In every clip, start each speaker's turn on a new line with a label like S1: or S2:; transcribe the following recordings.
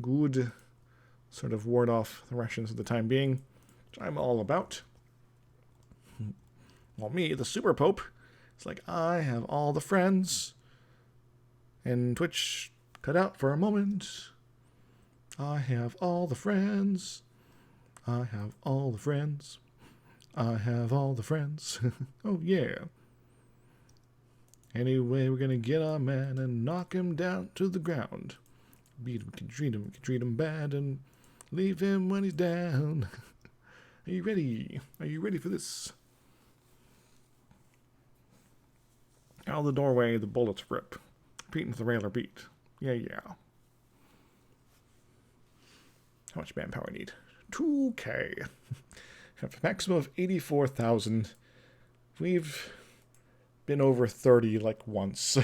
S1: good. Sort of ward off the Russians for the time being, which I'm all about. Well, me, the Super Pope, it's like, I have all the friends. And Twitch cut out for a moment. I have all the friends. I have all the friends. I have all the friends. Oh, yeah. Anyway, we're gonna get our man and knock him down to the ground. Beat him, can treat him bad, and leave him when he's down. Are you ready? Are you ready for this? Out of the doorway, the bullets rip. Beating the railer beat. Yeah. How much manpower I need? 2K. Have a maximum of 84,000. We've been over 30 like once.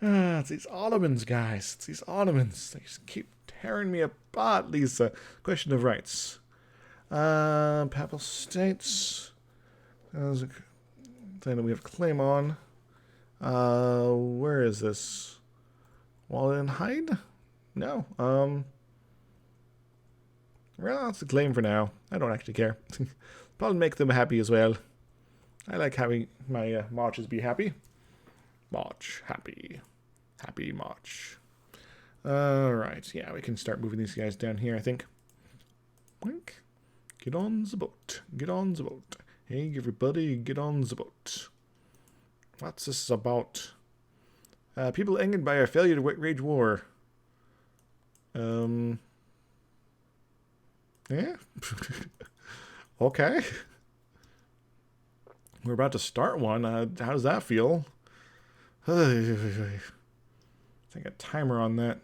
S1: It's these Ottomans, guys. It's these Ottomans. They just keep tearing me apart, Lisa. Question of rights. Papal States. There's a thing that we have a claim on. Where is this? Wallenheim? No. Well, it's a claim for now. I don't actually care. Probably make them happy as well. I like having my marches be happy. March. Happy. Happy March. Alright. Yeah, we can start moving these guys down here, I think. Wink. Get on the boat. Get on the boat. Hey, everybody, get on the boat. What's this about? People angered by our failure to wage war. Yeah. Okay. We're about to start one. How does that feel? I think a timer on that.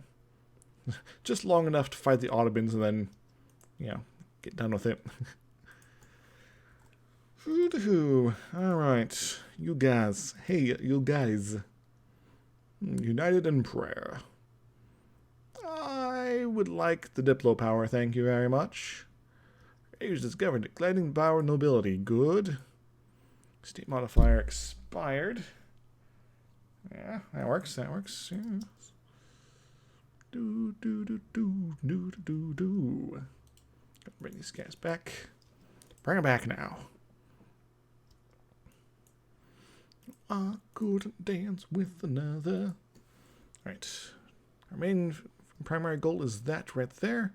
S1: Just long enough to fight the Ottomans and then, get done with it. Alright. You guys. Hey, you guys. United in prayer. I would like the Diplo power, thank you very much. Age discovered, declaring power nobility. Good. State modifier expired. Yeah, that works, Yeah. Do. Bring these guys back. Bring them back now. I couldn't dance with another. Right. Our main primary goal is that right there.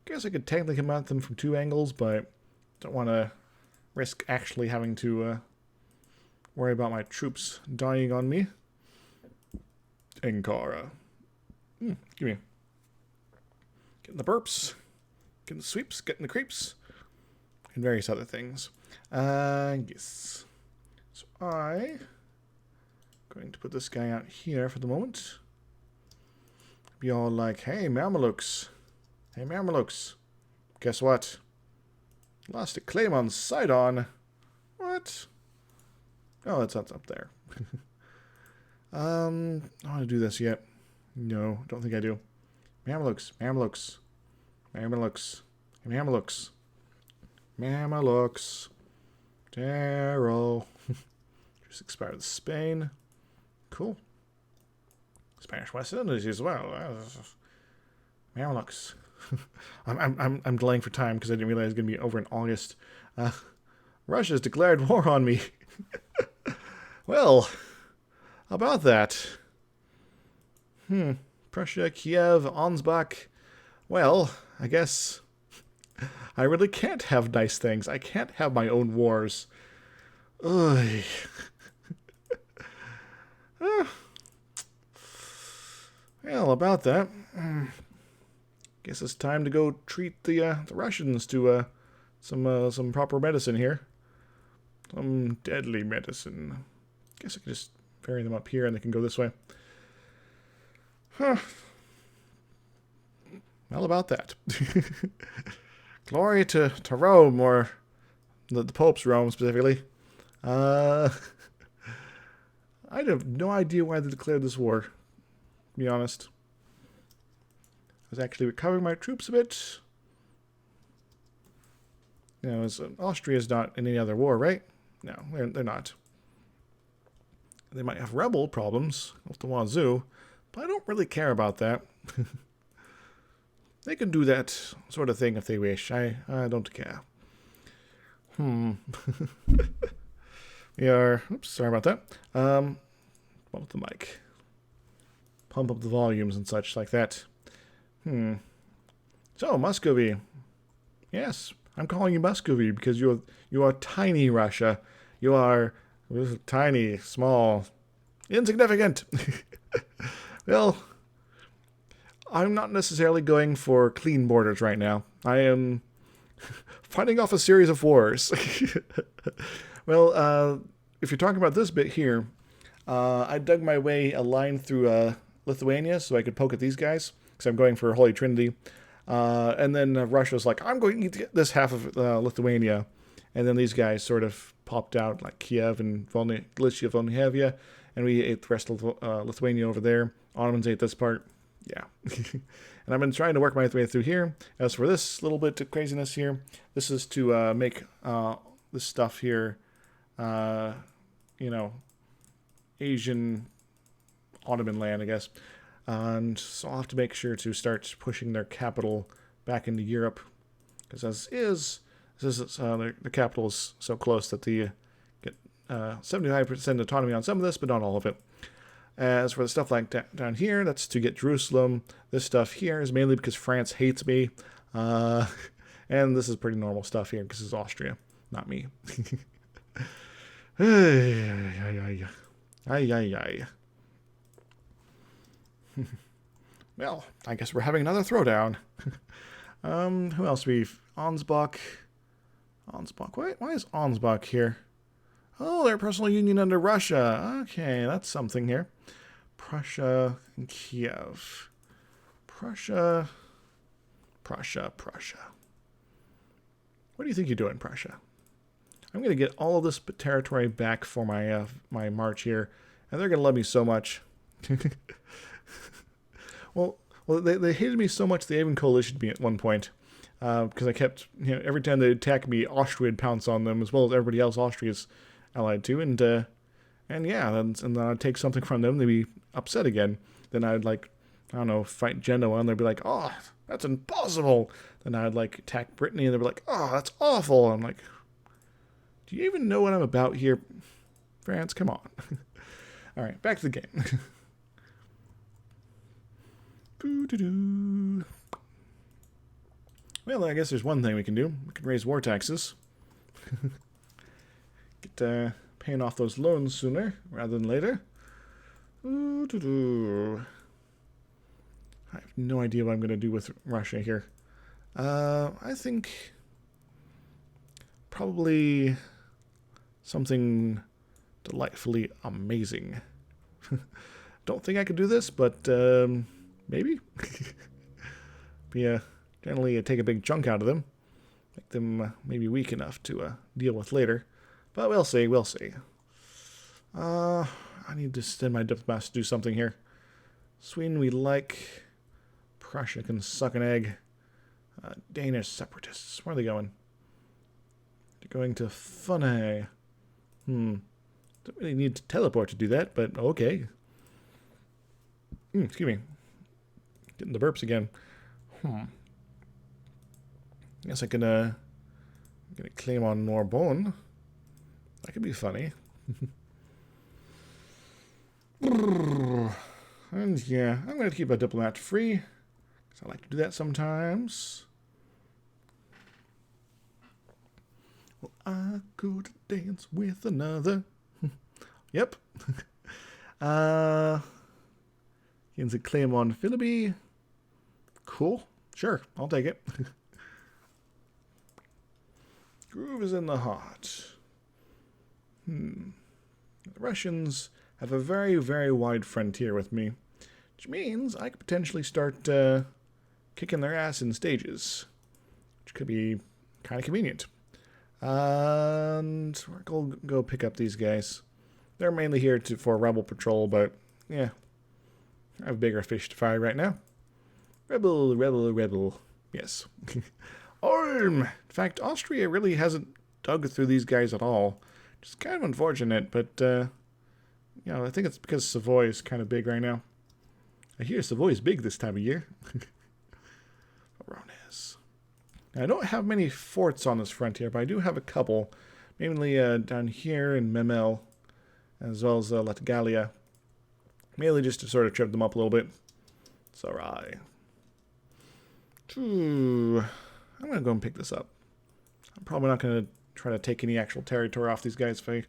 S1: Guess I could technically come at them from two angles, but don't want to risk actually having to worry about my troops dying on me. Ankara. Give me. Getting the burps. Getting the sweeps. Getting the creeps. And various other things. Yes. So going to put this guy out here for the moment. Be all like, hey, Mamelukes. Hey, Mamelukes. Guess what? Lost a claim on Sidon. What? Oh, it's up there. I don't want to do this yet. No, don't think I do. Mamelukes. Darrow. Just expired with Spain. Cool. Spanish West Indies as well. Mamelukes. I'm delaying for time because I didn't realize it was going to be over in August. Russia's declared war on me. Well, how about that? Prussia, Kiev, Ansbach. Well, I guess I really can't have nice things. I can't have my own wars. Ugh. Well, about that. Guess it's time to go treat the Russians to some proper medicine here. Some deadly medicine. Guess I can just ferry them up here and they can go this way. Huh. Well, about that. Glory to Rome, or the Pope's Rome specifically. I have no idea why they declared this war, to be honest. I was actually recovering my troops a bit. Austria's not in any other war, right? No, they're not. They might have rebel problems off the wazoo, But I don't really care about that. They can do that sort of thing if they wish. I don't care. We are... Oops, sorry about that. Bump the mic. Pump up the volumes and such like that. So, Muscovy. Yes, I'm calling you Muscovy because you are tiny, Russia. You are tiny, small, insignificant. Well, I'm not necessarily going for clean borders right now. I am fighting off a series of wars. Well, if you're talking about this bit here, I dug my way a line through Lithuania so I could poke at these guys, because I'm going for Holy Trinity. And then Russia's like, I'm going to get this half of Lithuania. And then these guys sort of popped out, like Kiev and Galicia, Volhyavia, and we ate the rest of Lithuania over there. Ottomans ate this part. Yeah. And I've been trying to work my way through here. As for this little bit of craziness here, this is to make this stuff here, Asian Ottoman land, I guess. And so I'll have to make sure to start pushing their capital back into Europe. Because the capital is so close that they get 75% autonomy on some of this, but not all of it. As for the stuff like down here, that's to get Jerusalem. This stuff here is mainly because France hates me. And this is pretty normal stuff here because it's Austria, not me. Well, I guess we're having another throwdown. Who else we've... Ansbach. Why is Ansbach here? Oh, they're a personal union under Russia. Okay, that's something here. Prussia and Kiev. Prussia. What do you think you're doing, Prussia? I'm going to get all of this territory back for my my march here, and they're going to love me so much. Well, they hated me so much they even coalitioned me at one point. Because I kept, every time they attack me, Austria would pounce on them, as well as everybody else Austria's allied to, and then I'd take something from them, they'd be upset again. Then I'd, fight Genoa, and they'd be like, oh, that's impossible. Then I'd, attack Brittany, and they'd be like, oh, that's awful. I'm like, do you even know what I'm about here, France? Come on. All right, back to the game. Boo-doo-doo. Well, I guess there's one thing we can do. We can raise war taxes. Get paying off those loans sooner rather than later. I have no idea what I'm going to do with Russia here. I think probably something delightfully amazing. Don't think I could do this, but maybe. But yeah. Generally, take a big chunk out of them. Make them maybe weak enough to deal with later. But we'll see. I need to send my diplomats to do something here. Sweden we like. Prussia can suck an egg. Danish separatists. Where are they going? They're going to Funne. Don't really need to teleport to do that, but okay. Excuse me. Getting the burps again. I guess I can get a claim on Narbonne. That could be funny. And yeah, I'm going to keep a diplomat free, because I like to do that sometimes. Well, I could dance with another. Yep. Gains a claim on Philippi. Cool. Sure, I'll take it. Groove is in the heart. The Russians have a very, very wide frontier with me, which means I could potentially start kicking their ass in stages, which could be kind of convenient. And we're going to go pick up these guys. They're mainly here for rebel patrol, but yeah, I have bigger fish to fry right now. Rebel. Yes. In fact, Austria really hasn't dug through these guys at all. Which is kind of unfortunate, but, I think it's because Savoy is kind of big right now. I hear Savoy's big this time of year. Varones. I don't have many forts on this frontier, but I do have a couple. Mainly down here in Memel, as well as Latgalia. Mainly just to sort of trip them up a little bit. Sarai. I'm going to go and pick this up. I'm probably not going to try to take any actual territory off these guys if I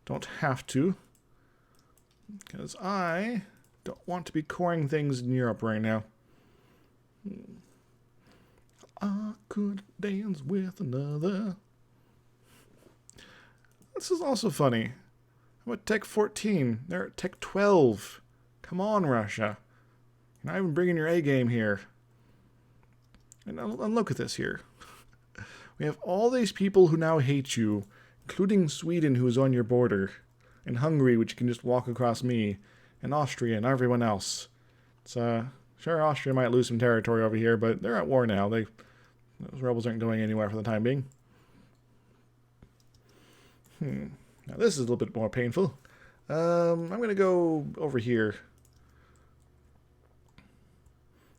S1: don't have to. Because I don't want to be coring things in Europe right now. I could dance with another. This is also funny. I'm at Tech-14. They're at Tech-12. Come on, Russia. You're not even bringing your A game here. And look at this here. We have all these people who now hate you, including Sweden, who is on your border, and Hungary, which can just walk across me, and Austria, and everyone else. It's, sure, Austria might lose some territory over here, but they're at war now. Those rebels aren't going anywhere for the time being. Now this is a little bit more painful. I'm going to go over here.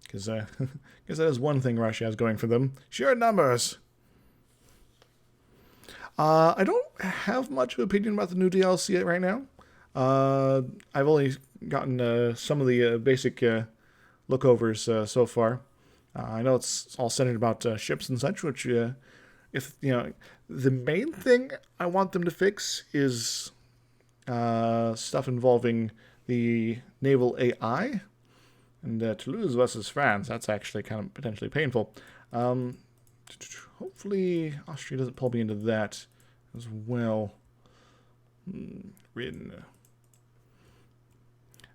S1: Because that is one thing Russia has going for them. Sheer numbers. I don't have much of an opinion about the new DLC right now. I've only gotten some of the basic lookovers so far. I know it's all centered about ships and such, which, if you know, the main thing I want them to fix is stuff involving the naval AI. And Toulouse versus France, that's actually kind of potentially painful. Hopefully Austria doesn't pull me into that as well. Rin.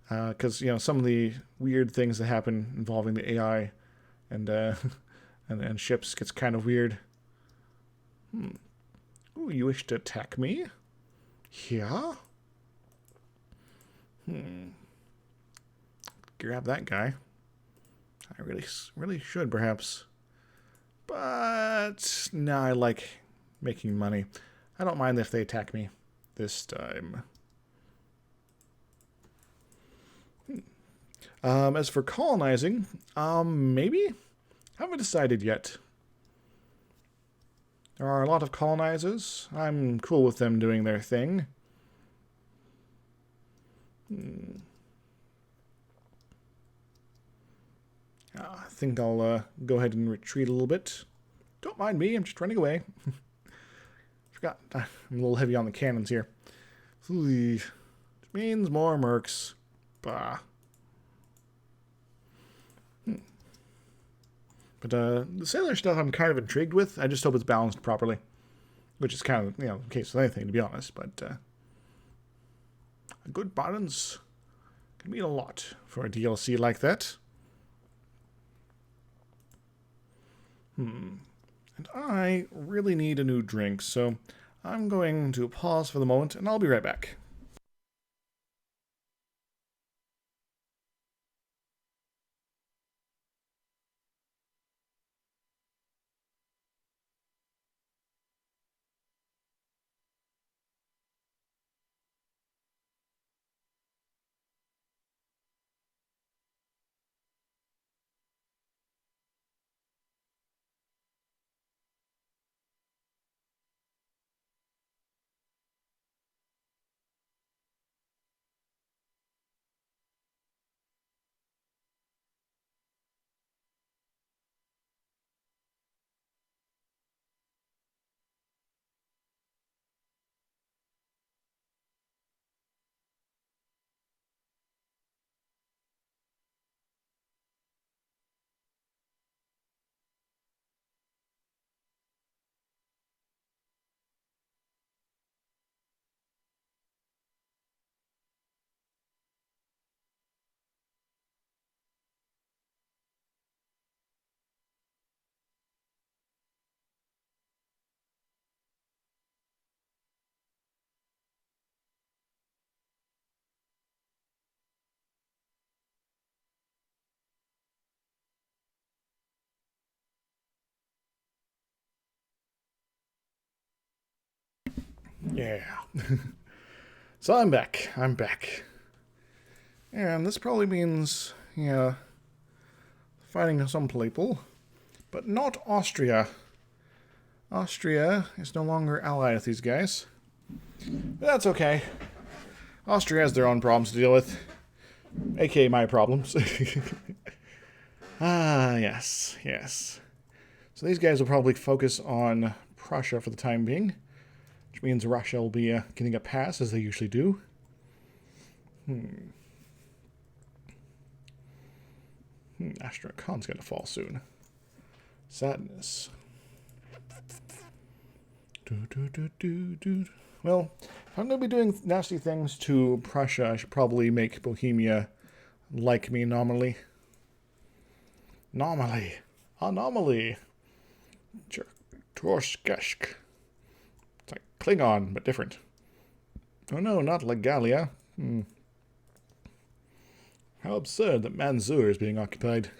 S1: Because, you know, some of the weird things that happen involving the AI and and ships gets kind of weird. Ooh, you wish to attack me? Yeah? Grab that guy. I really should, perhaps. But no, I like making money. I don't mind if they attack me this time. As for colonizing, maybe? Haven't decided yet. There are a lot of colonizers. I'm cool with them doing their thing. I think I'll go ahead and retreat a little bit. Don't mind me, I'm just running away. Forgot, I'm a little heavy on the cannons here. Which means more mercs. Bah. But the sailor stuff I'm kind of intrigued with. I just hope it's balanced properly. Which is kind of, you know, the case with anything, to be honest. But a good balance can mean a lot for a DLC like that. And I really need a new drink, so I'm going to pause for the moment, and I'll be right back. Yeah. So I'm back. And this probably means Yeah. Fighting some people. But not Austria. Austria is no longer allied with these guys. But that's okay. Austria has their own problems to deal with. A.k.a. my problems. Ah, yes, yes. So these guys will probably focus on Prussia for the time being. Which means Russia will be getting a pass, as they usually do. Astronaut Khan's going to fall soon. Sadness. Well, if I'm going to be doing nasty things to Prussia, I should probably make Bohemia like me nominally. Anomaly. Torskeshk. It's like Klingon, but different. Oh no, not Legalia. How absurd that Manzur is being occupied.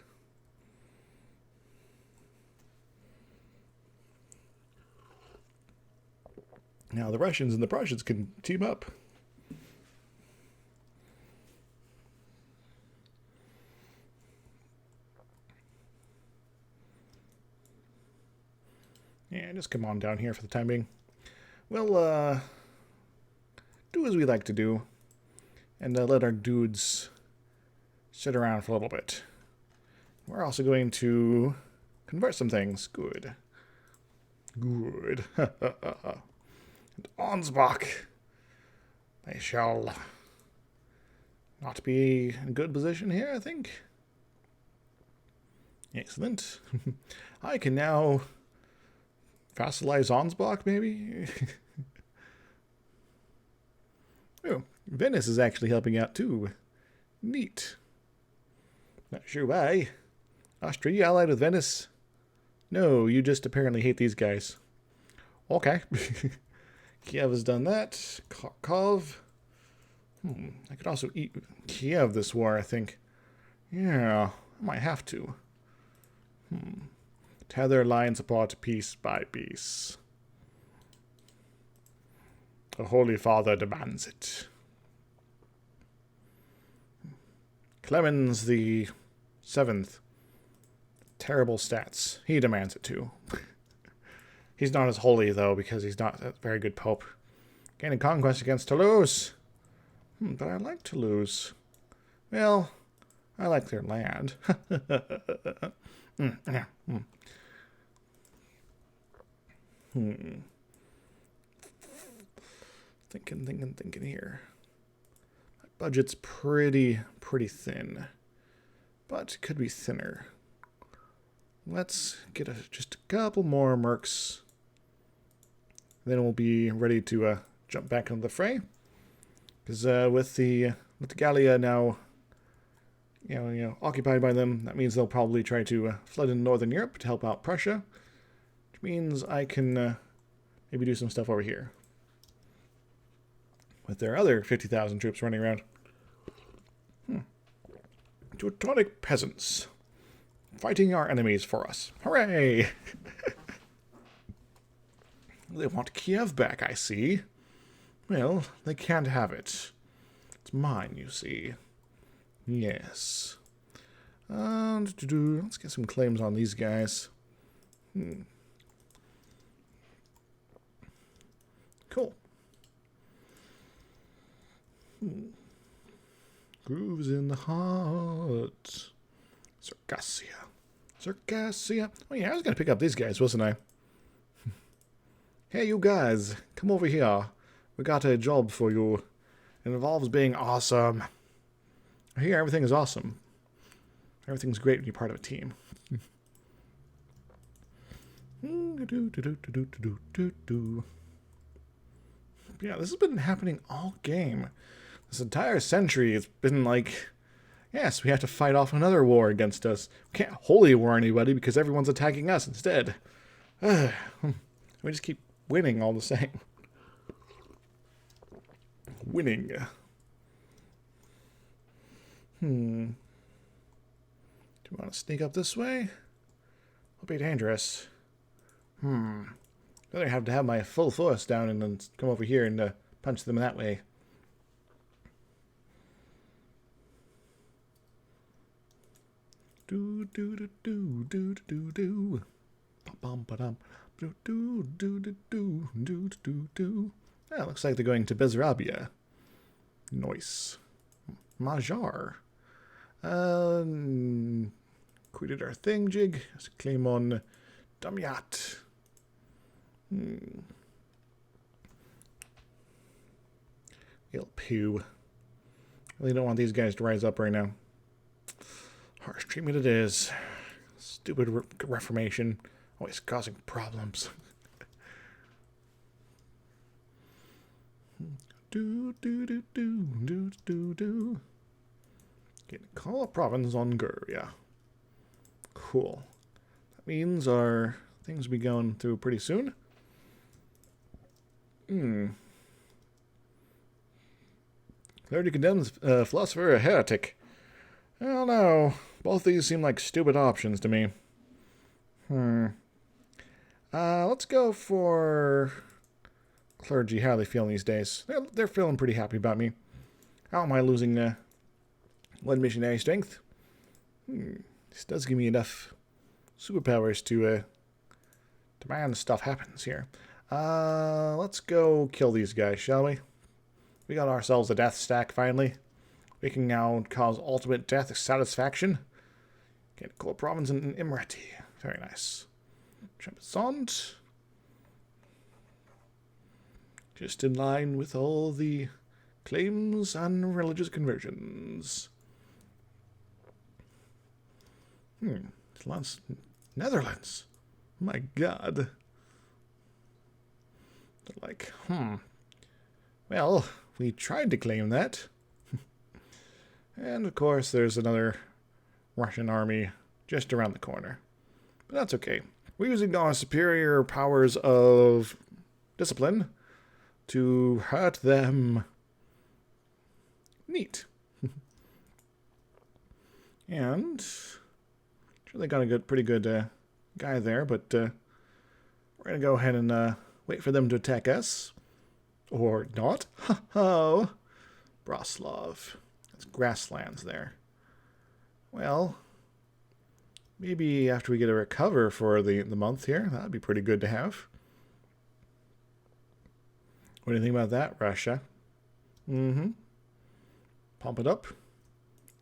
S1: Now the Russians and the Prussians can team up. Yeah, just come on down here for the time being. We'll, do as we like to do. And let our dudes sit around for a little bit. We're also going to convert some things. Good. And Ansbach. They shall not be in good position here, I think. Excellent. I can now vassalize Ansbach, maybe? Oh, Venice is actually helping out, too. Neat. Not sure why. Austria, you allied with Venice? No, you just apparently hate these guys. Okay. Kiev has done that. Kharkov. I could also eat Kiev this war, I think. Yeah, I might have to. Tear their lines apart piece by piece. The Holy Father demands it. Clemens the Seventh. Terrible stats. He demands it too. He's not as holy, though, because he's not a very good pope. Gaining conquest against Toulouse. But I like Toulouse. Well, I like their land. Thinking here. My budget's pretty thin. But it could be thinner. Let's get just a couple more mercs. Then we'll be ready to jump back into the fray. Because with the Gallia now, occupied by them, that means they'll probably try to flood into Northern Europe to help out Prussia. Which means I can maybe do some stuff over here. With their other 50,000 troops running around. Teutonic peasants. Fighting our enemies for us. Hooray! They want Kiev back, I see. Well, they can't have it. It's mine, you see. Yes. Let's get some claims on these guys. Cool. Grooves in the heart. Circassia. Oh yeah, I was going to pick up these guys, wasn't I? Hey, you guys. Come over here. We got a job for you. It involves being awesome. I hear everything is awesome. Everything's great when you're part of a team. Yeah, this has been happening all game. This entire century, it's been like, yes, we have to fight off another war against us. We can't holy war anybody because everyone's attacking us instead. We just keep winning all the same. Winning. Do you want to sneak up this way? It'll be dangerous. Better have to have my full force down and then come over here and punch them that way. Do do do do do do do. Bum ba dum. Do do do do do do do do. Yeah, looks like they're going to Bessarabia. Nice. Majar. Quitted our thingjig. Let's claim on Dumyat. Il poo. Really don't want these guys to rise up right now. Harsh treatment it is. Stupid reformation. Always causing problems. Do do do do do do do. Getting call a province on Guria. Cool. That means our things will be going through pretty soon. Clergy condemns philosopher a heretic. I don't know. Both these seem like stupid options to me. Let's go for clergy. How are they feeling these days? They're feeling pretty happy about me. How am I losing one missionary strength? This does give me enough superpowers to demand stuff happens here. Let's go kill these guys, shall we? We got ourselves a death stack finally. We can now cause ultimate death satisfaction. Get core province in Imereti. Very nice. Champasant. Just in line with all the claims and religious conversions. Netherlands. My God. They're like, well, we tried to claim that. And of course, there's another Russian army just around the corner. But that's okay. We're using our superior powers of discipline to hurt them. Neat. And sure they got a pretty good guy there, but we're gonna go ahead and wait for them to attack us, or not. Ho! Broslov. That's grasslands there. Well, maybe after we get a recover for the month here, that'd be pretty good to have. What do you think about that, Russia? Pump it up.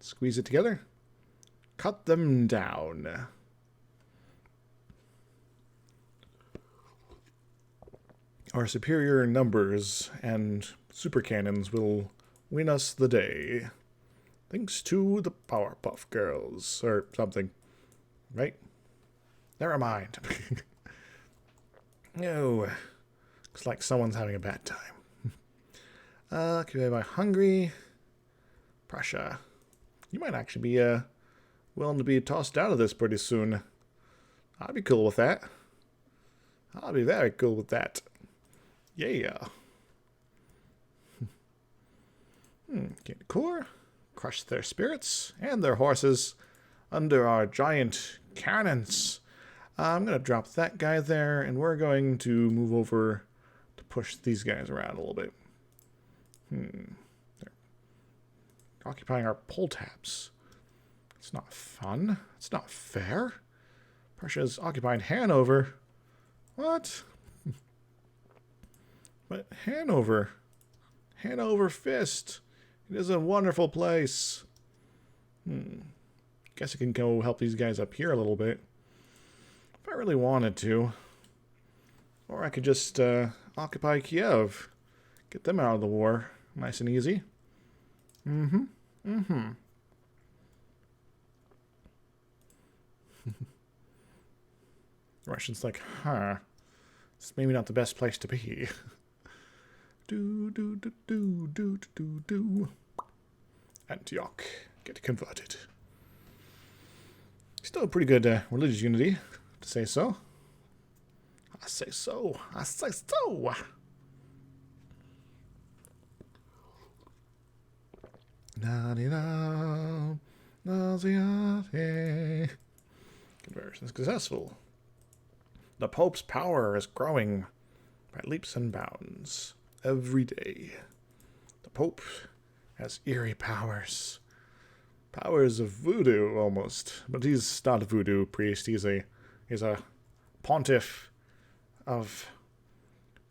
S1: Squeeze it together. Cut them down. Our superior numbers and super cannons will win us the day. Thanks to the Powerpuff Girls, or something. Right? Never mind. No. Looks like someone's having a bad time. Occupied by Hungary. Prussia. You might actually be willing to be tossed out of this pretty soon. I'd be cool with that. I'll be very cool with that. Yeah. Get the core. Crush their spirits and their horses under our giant cannons. I'm going to drop that guy there, and we're going to move over to push these guys around a little bit. They're occupying our pull tabs. It's not fun. It's not fair. Prussia's occupying Hanover. What? But Hanover Fist. It is a wonderful place. Guess I can go help these guys up here a little bit. If I really wanted to. Or I could just occupy Kiev. Get them out of the war. Nice and easy. The Russians like, it's maybe not the best place to be. Antioch. Get converted. Still a pretty good religious unity, to say so. I say so. I say so. Conversion successful. The Pope's power is growing by leaps and bounds every day. The Pope has eerie powers. Powers of voodoo, almost. But he's not a voodoo priest. He's a pontiff of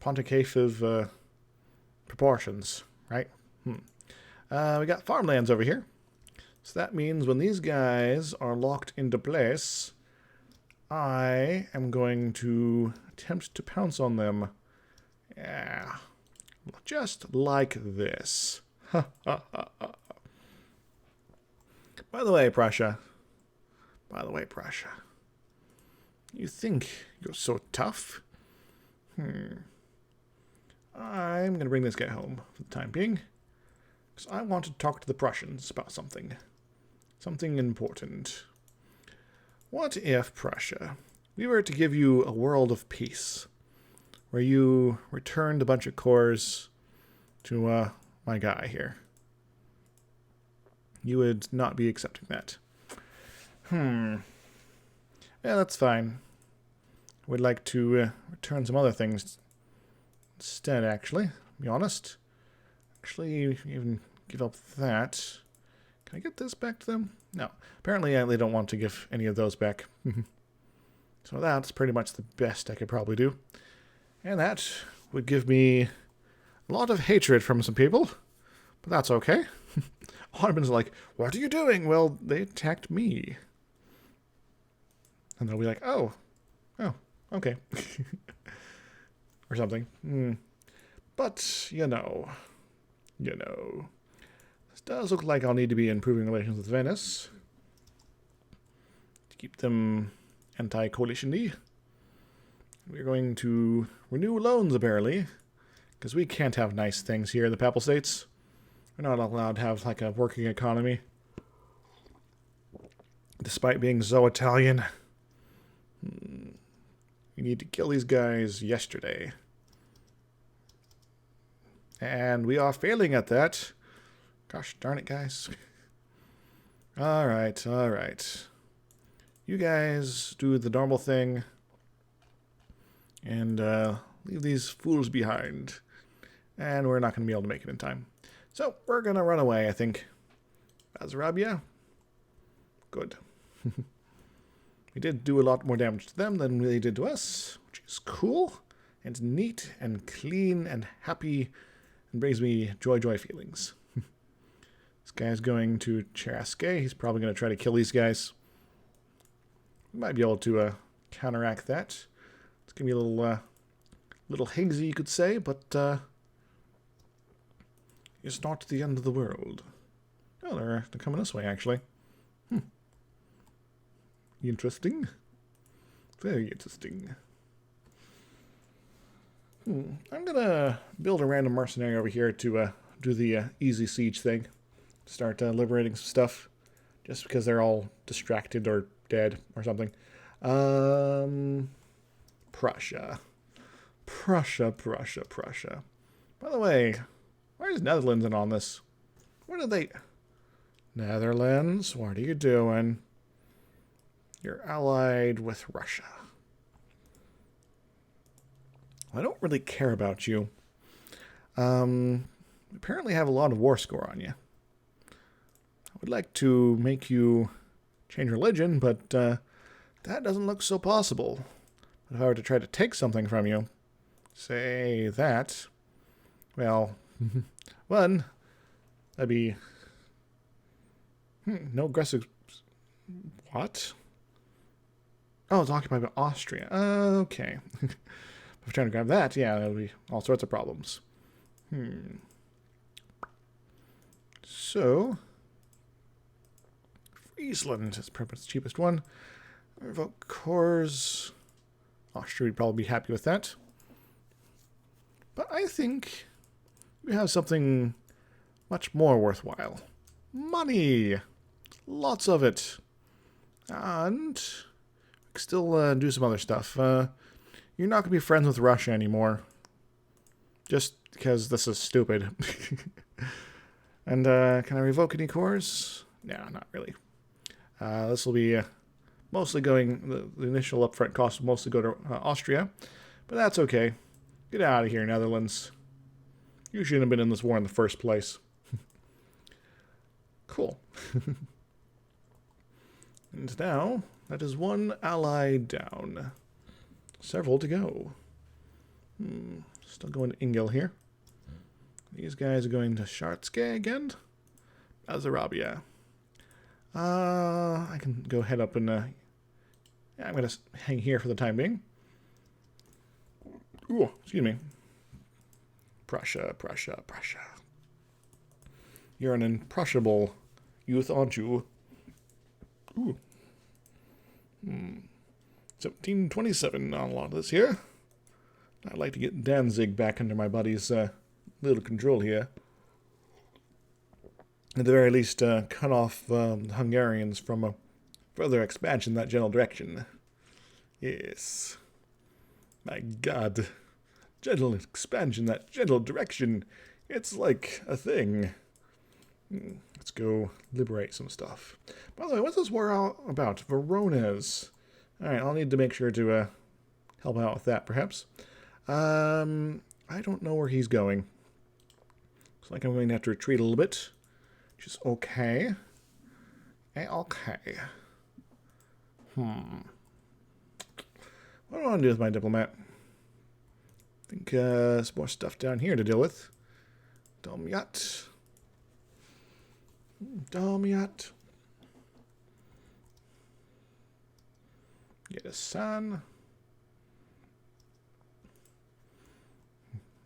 S1: pontificative proportions, right? We got farmlands over here. So that means when these guys are locked into place, I am going to attempt to pounce on them. Yeah. Just like this. By the way, Prussia. You think you're so tough? I'm going to bring this guy home for the time being. Because I want to talk to the Prussians about something. Something important. What if, Prussia, we were to give you a world of peace, where you returned a bunch of cores to my guy here? You would not be accepting that. Yeah, that's fine. I would like to return some other things instead, actually, to be honest. Actually, even give up that. Can I get this back to them? No. Apparently, they don't want to give any of those back. So that's pretty much the best I could probably do. And that would give me a lot of hatred from some people. But that's okay. Ottoman's like, what are you doing? Well, they attacked me. And they'll be like, oh, okay. Or something. But, you know. This does look like I'll need to be improving relations with Venice. To keep them anti-coalition-y. We're going to renew loans, apparently. Because we can't have nice things here in the Papal States. We're not allowed to have, like, a working economy. Despite being so Italian. We need to kill these guys yesterday. And we are failing at that. Gosh darn it, guys. Alright. You guys do the normal thing. And leave these fools behind. And we're not going to be able to make it in time. So, we're going to run away, I think. Azarabia? Good. We did do a lot more damage to them than they did to us, which is cool, and neat, and clean, and happy, and brings me joy feelings. This guy's going to Cherasque. He's probably going to try to kill these guys. We might be able to counteract that. It's going to be a little hazy, you could say, but it's not the end of the world. Oh, they're coming this way, actually. Interesting. Very interesting. I'm gonna build a random mercenary over here to do the easy siege thing. Start liberating some stuff. Just because they're all distracted or dead or something. Prussia. By the way, why is Netherlands in on this? What are they... Netherlands, what are you doing? You're allied with Russia. I don't really care about you. Apparently have a lot of war score on you. I would like to make you change religion, but that doesn't look so possible. But if I were to try to take something from you, say that, well, one, that'd be... no aggressive... What? Oh, it's occupied by Austria. Okay. If I'm trying to grab that, yeah, that'll be all sorts of problems. So, Friesland is perhaps the cheapest one. Revoke cores. Austria would probably be happy with that. But I think we have something much more worthwhile. Money! Lots of it. And we can still do some other stuff. You're not going to be friends with Russia anymore. Just because this is stupid. And can I revoke any cores? No, not really. This will be mostly going... The initial upfront cost will mostly go to Austria. But that's okay. Get out of here, Netherlands. You shouldn't have been in this war in the first place. Cool. And now, that is one ally down. Several to go. Still going to Ingel here. These guys are going to Shartske again. Azarabia. I can go head up and... yeah, I'm going to hang here for the time being. Ooh, excuse me. Prussia, Prussia, Prussia. You're an impressionable youth, aren't you? Ooh. 1727 on a lot of this here. I'd like to get Danzig back under my buddy's little control here. At the very least, cut off the Hungarians from a further expansion in that general direction. Yes. My God. General expansion, that general direction. It's like a thing. Let's go liberate some stuff. By the way, what's this war all about? Veronas. Alright, I'll need to make sure to help out with that, perhaps. I don't know where he's going. Looks like I'm going to have to retreat a little bit. Which is okay. Okay. What do I want to do with my diplomat? I think there's more stuff down here to deal with. Domyat. Domyat. Get a son.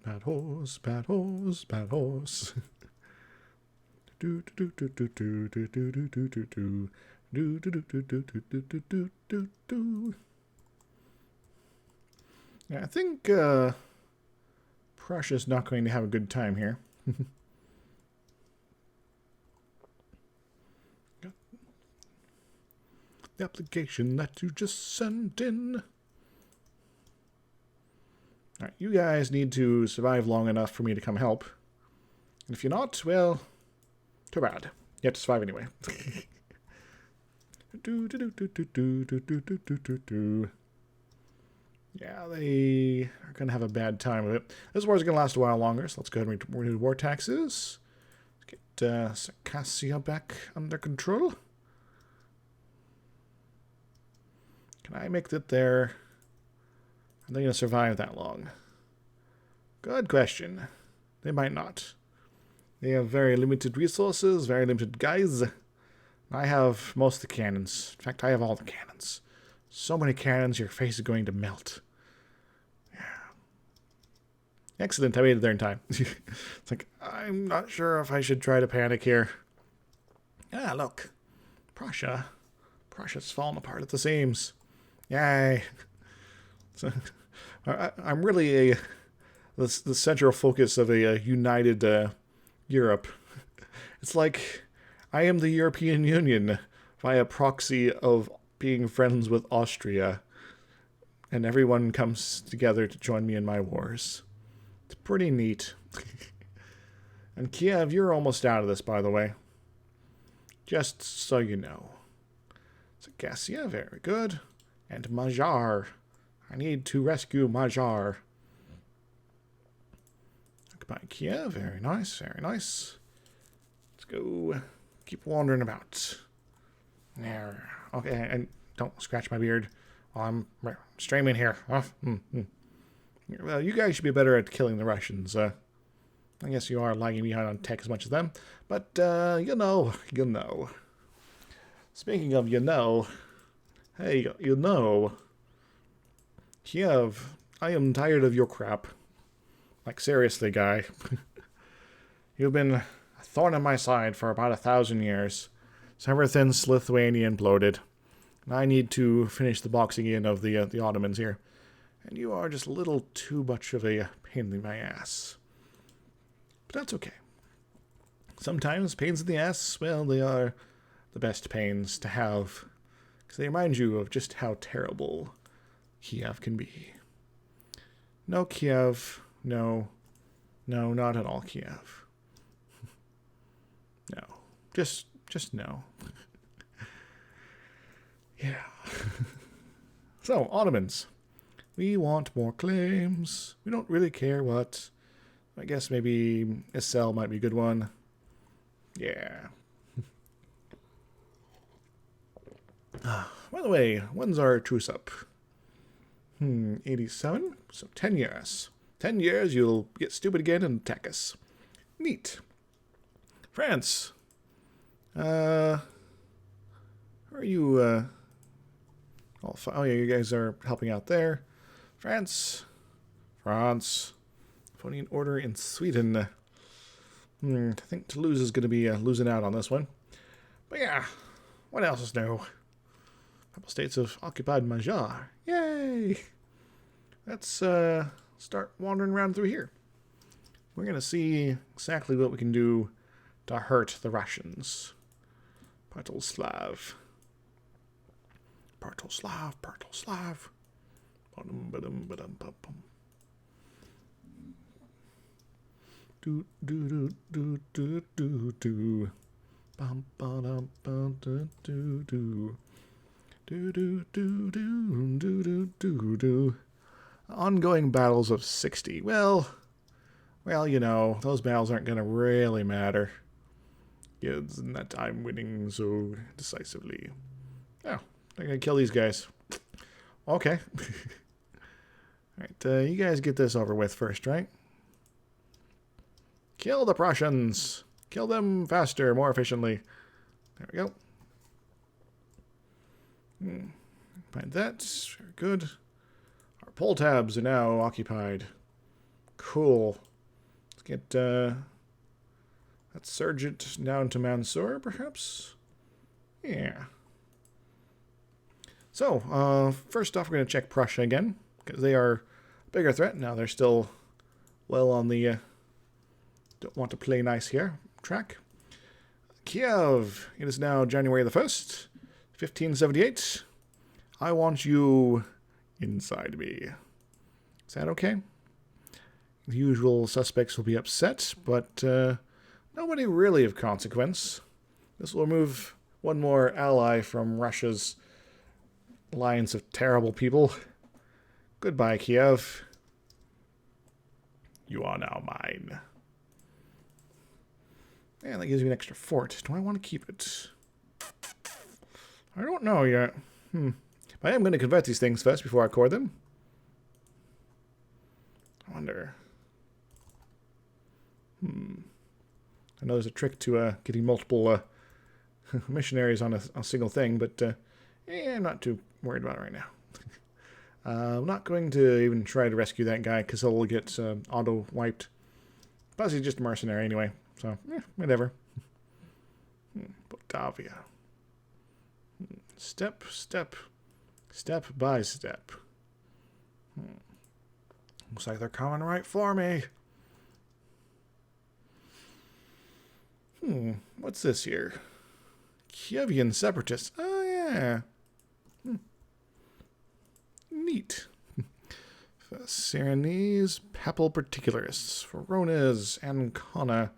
S1: Bad horse, bad horse, bad horse. Do do do do do do do do do do do do do do do do do do do do. Yeah, I think Prussia's not going to have a good time here. The application that you just sent in. Alright, you guys need to survive long enough for me to come help. And if you're not, well, too bad. You have to survive anyway. Yeah, they are going to have a bad time of it. This war is going to last a while longer, so let's go ahead and renew war taxes. Let's get Circassia back under control. Can I make it there? Are they going to survive that long? Good question. They might not. They have very limited resources, very limited guys. I have most of the cannons. In fact, I have all the cannons. So many cannons, your face is going to melt. Yeah. Excellent, I made it there in time. It's like, I'm not sure if I should try to panic here. Ah, look. Prussia. Prussia's fallen apart at the seams. Yay. So, I'm really the central focus of a united Europe. It's like I am the European Union via proxy of being friends with Austria, and everyone comes together to join me in my wars. It's pretty neat. And Kiev, you're almost out of this, by the way. Just so you know. Circassia, very good. And Magyar. I need to rescue Magyar. Occupy Kiev, very nice, very nice. Let's go keep wandering about. There. Okay, and don't scratch my beard while I'm streaming here. Well, you guys should be better at killing the Russians. I guess you are lagging behind on tech as much as them. But, you know. Speaking of hey, Kiev, I am tired of your crap. Like, seriously, guy. You've been a thorn in my side for about 1,000 years. So ever since Lithuania imploded. And I need to finish the boxing in of the Ottomans here. And you are just a little too much of a pain in my ass. But that's okay. Sometimes pains in the ass, well, they are the best pains to have. Because they remind you of just how terrible Kiev can be. No, Kiev. No. No, not at all, Kiev. No. Just no. Yeah. So, Ottomans. We want more claims. We don't really care what. I guess maybe Isel might be a good one. Yeah. By the way, when's our truce up? 87? So 10 years. 10 years, you'll get stupid again and attack us. Neat. France. Are you, oh yeah, you guys are helping out there. France. Putting an order in Sweden. I think Toulouse is going to be losing out on this one. But yeah, what else is new? A couple states have occupied Magyar. Yay! Let's start wandering around through here. We're going to see exactly what we can do to hurt the Russians. Partislav. Do do do do do do do. Bum ba dum bum do do do. Do do do do do do do do. Ongoing battles of 60. Well, you know, those battles aren't going to really matter. Kids in that time winning so decisively. Oh, they're going to kill these guys. Okay. Alright, you guys get this over with first, right? Kill the Prussians. Kill them faster, more efficiently. There we go. Find that. Very good. Our poll tabs are now occupied. Cool. Let's get that sergeant down to Mansour, perhaps? Yeah. So, first off, we're going to check Prussia again, because they are a bigger threat. Now they're still well on the don't want to play nice here track. Kiev. It is now January the 1st, 1578. I want you inside me. Is that okay? The usual suspects will be upset, but nobody really of consequence. This will remove one more ally from Russia's alliance of terrible people. Goodbye, Kiev. You are now mine. And that gives me an extra fort. Do I want to keep it? I don't know yet. I am going to convert these things first before I core them. I wonder. I know there's a trick to getting multiple missionaries on a single thing, but I'm not too worried about it right now. I'm not going to even try to rescue that guy because he'll get auto-wiped. Plus, he's just a mercenary anyway, so whatever. Botavia. Step by step. Looks like they're coming right for me. What's this here? Kievian separatists. Oh, yeah. Neat. Syrianese papal particularists. Veronas, Ancona.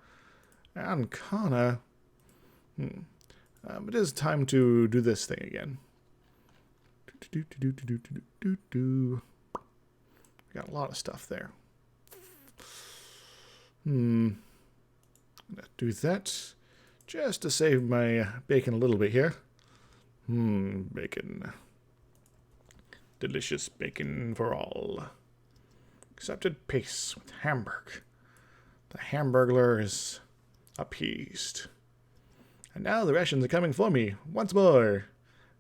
S1: It is time to do this thing again. Got a lot of stuff there. I'm gonna do that just to save my bacon a little bit here. Bacon. Delicious bacon for all. Accepted peace with Hamburg. The Hamburglar is appeased. And now the Russians are coming for me once more.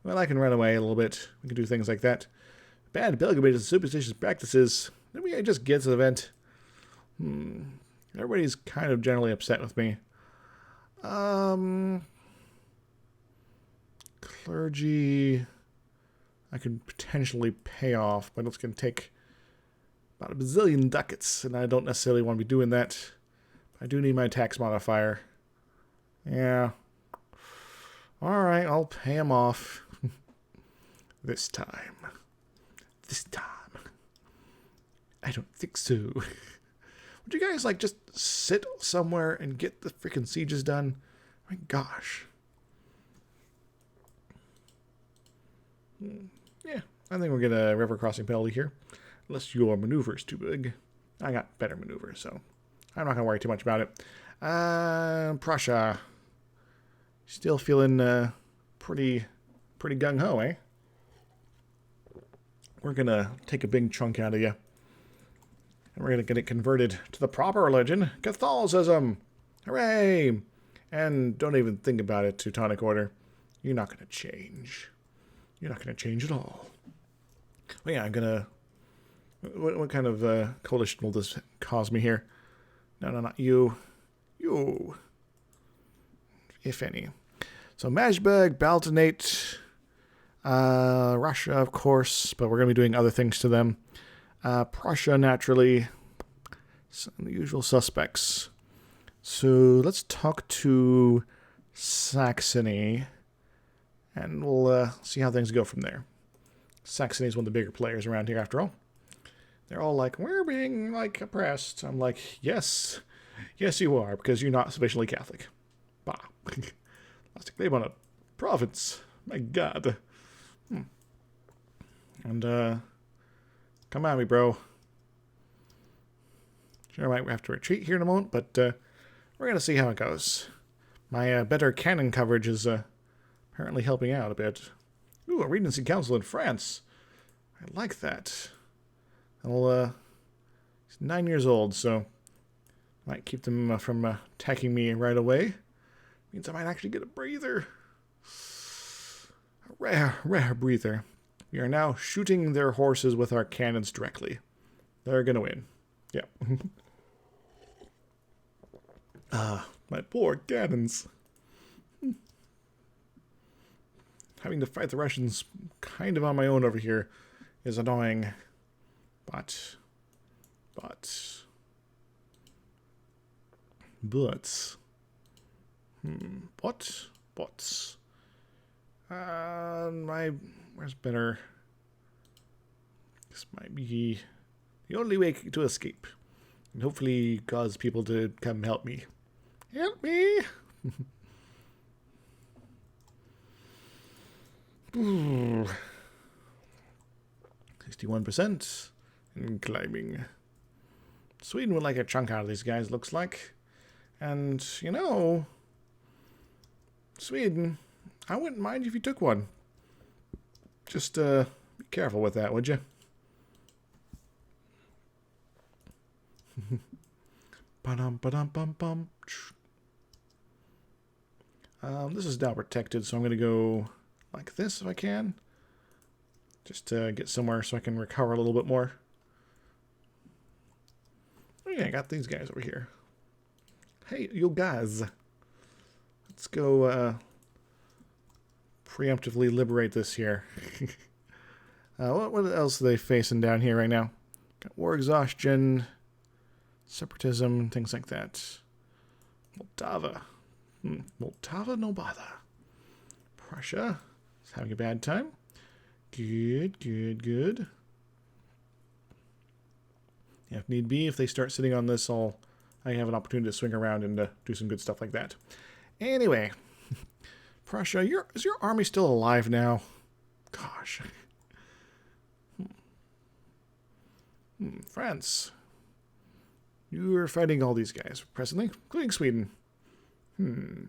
S1: Well, I can run away a little bit. We can do things like that. Bad pilgrimages and superstitious practices. Maybe I just get to the event. Everybody's kind of generally upset with me. Clergy, I could potentially pay off, but it's going to take about 1 bazillion ducats, and I don't necessarily want to be doing that. I do need my tax modifier. Yeah. Alright, I'll pay him off. This time. I don't think so. Would you guys, like, just sit somewhere and get the freaking sieges done? My gosh. Yeah, I think we'll get a river crossing penalty here. Unless your maneuver is too big. I got better maneuvers, so I'm not going to worry too much about it. Prussia. Still feeling pretty Pretty gung-ho, eh? We're gonna take a big chunk out of you. And we're gonna get it converted to the proper religion, Catholicism! Hooray! And don't even think about it, Teutonic Order. You're not gonna change. You're not gonna change at all. Well, yeah, I'm gonna... What kind of coalition will this cause me here? No, not you. You. If any. So, Majberg, Baltinate, Russia, of course, but we're going to be doing other things to them. Prussia, naturally. Some of the usual suspects. So, let's talk to Saxony, and we'll see how things go from there. Saxony is one of the bigger players around here, after all. They're all like, we're being, like, oppressed. I'm like, yes. Yes, you are, because you're not sufficiently Catholic. Bah. Lost a claim on a province. My God. And, come at me, bro. Sure, I might have to retreat here in a moment, but, we're gonna see how it goes. My, better cannon coverage is, apparently helping out a bit. Ooh, a Regency Council in France. I like that. Well, he's 9 years old, so might keep them from attacking me right away. Means I might actually get a breather. A rare breather. We are now shooting their horses with our cannons directly. They're gonna win. Yeah. My poor cannons. Having to fight the Russians kind of on my own over here is annoying. But, where's better? This might be the only way to escape, and hopefully cause people to come help me. Help me! 61%. And climbing. Sweden would like a chunk out of these guys, looks like. And, you know, Sweden, I wouldn't mind if you took one. Just, be careful with that, would you? Ba-dum-ba-dum-bum-bum. This is now protected, so I'm going to go like this if I can. Just to get somewhere so I can recover a little bit more. Oh yeah, I got these guys over here. Hey, you guys. Let's go preemptively liberate this here. What else are they facing down here right now? Got war exhaustion, separatism, things like that. Moldava. Moldava, no bother. Prussia is having a bad time. Good. If need be, if they start sitting on this, I have an opportunity to swing around and do some good stuff like that. Anyway, Prussia, is your army still alive now? Gosh. France. You're fighting all these guys presently, including Sweden. Yeah,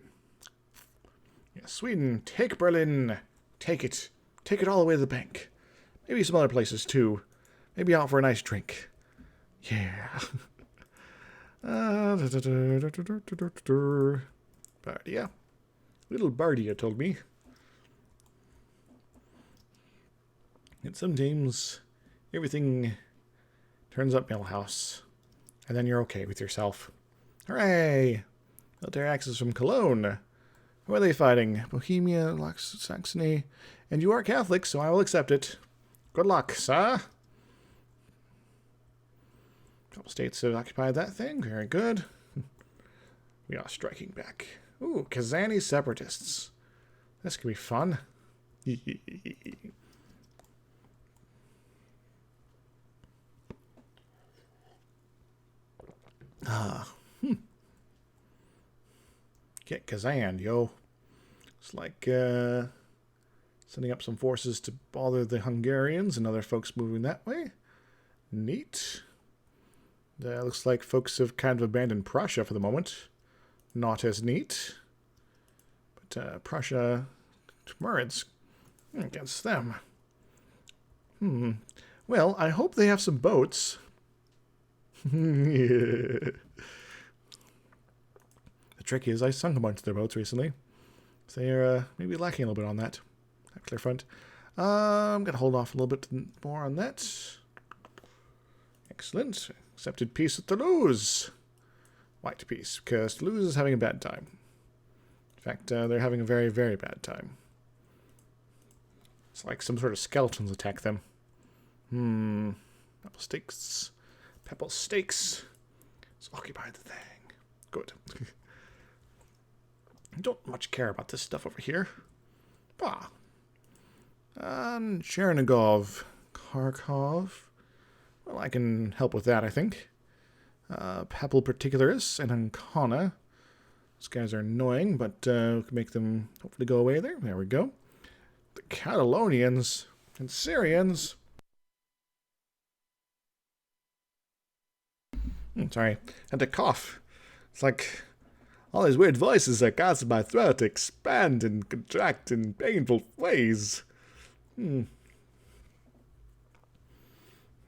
S1: Sweden, take Berlin. Take it. Take it all the way to the bank. Maybe some other places, too. Maybe out for a nice drink. Yeah. Bardia. Little Bardia told me. And sometimes everything turns up Millhouse. And then you're okay with yourself. Hooray! Military access from Cologne. Who are they fighting? Bohemia, Saxony. And you are Catholic, so I will accept it. Good luck, sir. A couple states have occupied that thing. Very good. We are striking back. Ooh, Kazani separatists. This could be fun. Get Kazan, yo. It's like sending up some forces to bother the Hungarians and other folks moving that way. Neat. Looks like folks have kind of abandoned Prussia for the moment. Not as neat. But Prussia, Murad's against them. Well, I hope they have some boats. The trick is I sunk a bunch of their boats recently. So they're maybe lacking a little bit on that clear front. I'm going to hold off a little bit more on that. Excellent. Accepted peace with Toulouse. White peace, because Toulouse is having a bad time. In fact, they're having a very, very bad time. It's like some sort of skeletons attack them. Pebble stakes. Pebble stakes. Let's occupy the thing. Good. I don't much care about this stuff over here. Chernigov. Kharkov. Well, I can help with that, I think. Pebble Particularis and Ancona. These guys are annoying, but we can make them hopefully go away there. There we go. The Catalonians and Syrians. Sorry, I had to cough. It's like all these weird voices are causing my throat to expand and contract in painful ways. You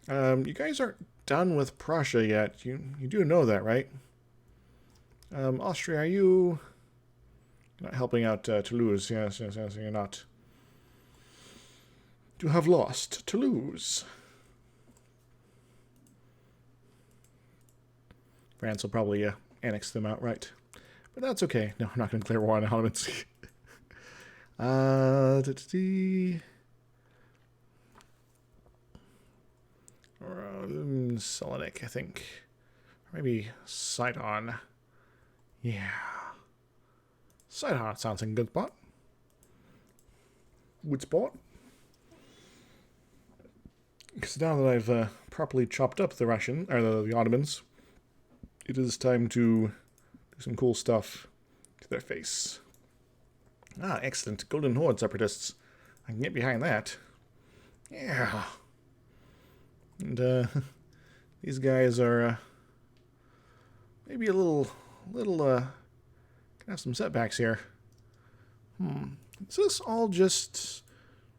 S1: guys aren't done with Prussia yet. You do know that, right? Austria, are you not helping out Toulouse? Yes, you're not. You have lost Toulouse. France will probably annex them outright. But that's okay. No, I'm not going to declare war on the elements. Selenik, I think. Or maybe Sidon. Yeah. Sidon sounds like a good spot. Good spot. Because now that I've properly chopped up the the Ottomans, it is time to do some cool stuff to their face. Excellent. Golden Horde separatists. I can get behind that. Yeah. And these guys are maybe a little gonna have some setbacks here. Is this all just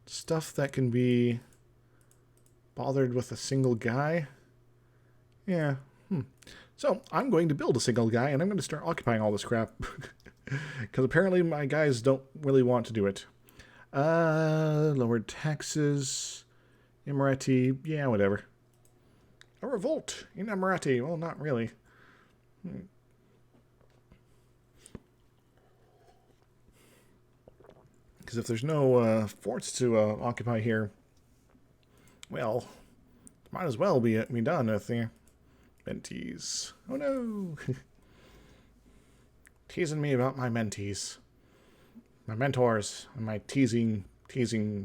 S1: stuff that can be bothered with a single guy? Yeah. So I'm going to build a single guy, and I'm going to start occupying all this crap. Because apparently my guys don't really want to do it. Lowered taxes. Emirati. Yeah, whatever. A revolt in Emirati. Well, not really. Because if there's no forts to occupy here, well, might as well be done with the mentees. Oh no! Teasing me about my mentees. My mentors and my teasingness.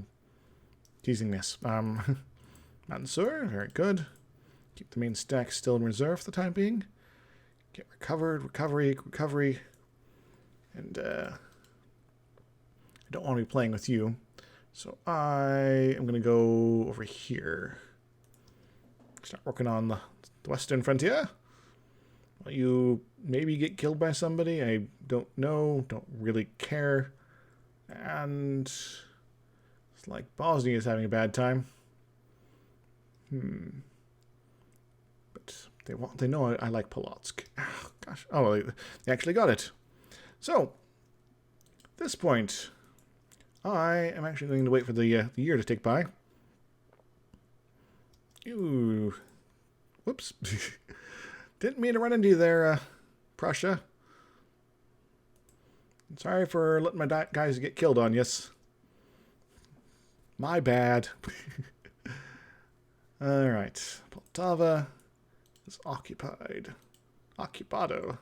S1: Mansour, very good. Keep the main stack still in reserve for the time being. Get recovery. And I don't want to be playing with you. So I am going to go over here. Start working on the western frontier. Will you maybe get killed by somebody? I don't know. Don't really care. And it's like Bosnia is having a bad time. But they know I like Polotsk. Oh, gosh. Oh, they actually got it. So, at this point, I am actually going to wait for the year to tick by. Ooh. Whoops. Didn't mean to run into you there, Prussia. Sorry for letting my guys get killed on yes. My bad. Alright. Poltava is occupied. Occupado.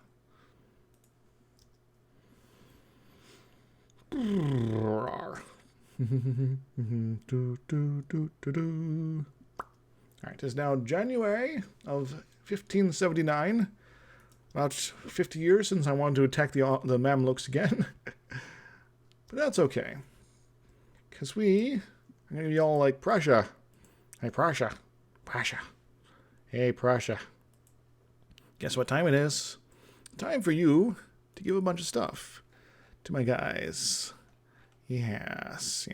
S1: Alright, it's now January of 1579. About 50 years since I wanted to attack the Mamluks again. But that's okay. Because we are going to be all like, Prussia. Hey, Prussia. Prussia. Hey, Prussia. Guess what time it is? Time for you to give a bunch of stuff to my guys. Yes.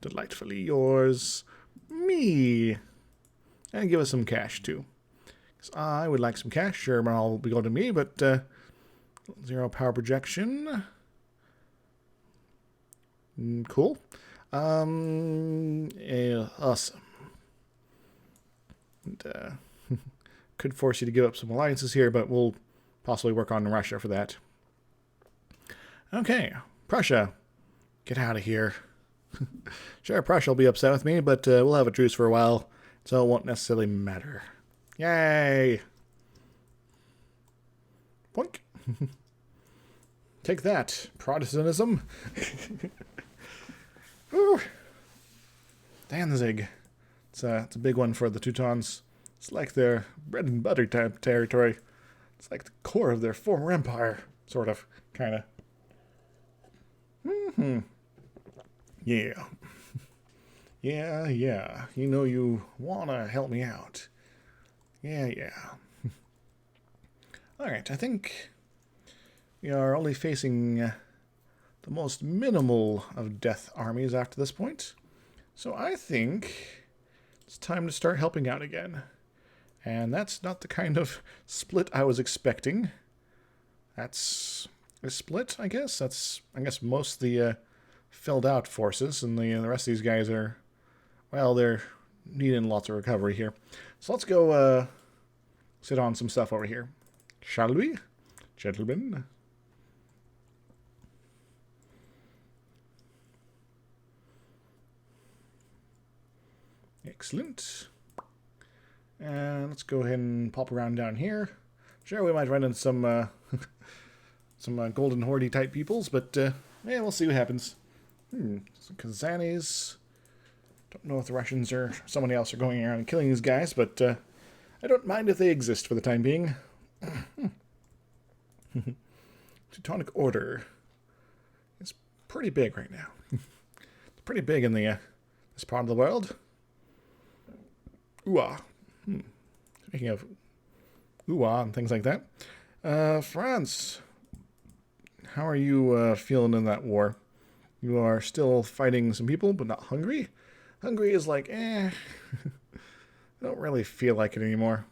S1: delightfully yours, me. And give us some cash, too. Because I would like some cash. Sure, all will be going to me, but 0 power projection. Cool. Awesome. And, could force you to give up some alliances here, but we'll possibly work on Russia for that. Okay, Prussia. Get out of here. Sure, Prussia will be upset with me, but we'll have a truce for a while, so it won't necessarily matter. Yay! Boink. Take that, Protestantism. Danzig. It's a big one for the Teutons. It's like their bread and butter type territory. It's like the core of their former empire, sort of, kind of. Yeah. Yeah. You know you want to help me out. Yeah. Alright, I think we are only facing the most minimal of death armies after this point. So I think it's time to start helping out again. And that's not the kind of split I was expecting. That's a split, I guess. I guess most of the filled out forces, and the rest of these guys are, well, they're needing lots of recovery here. So let's go sit on some stuff over here. Shall we, gentlemen? Excellent. And let's go ahead and pop around down here. Sure, we might run into some some Golden Horde type peoples, but yeah, we'll see what happens. Some Kazanis. Don't know if the Russians or somebody else are going around and killing these guys, but I don't mind if they exist for the time being. Teutonic Order is pretty big right now. It's pretty big in the this part of the world. Ooh-ah. Speaking of ooh-ah and things like that. France. How are you feeling in that war? You are still fighting some people, but not Hungary? Hungary is like, I don't really feel like it anymore.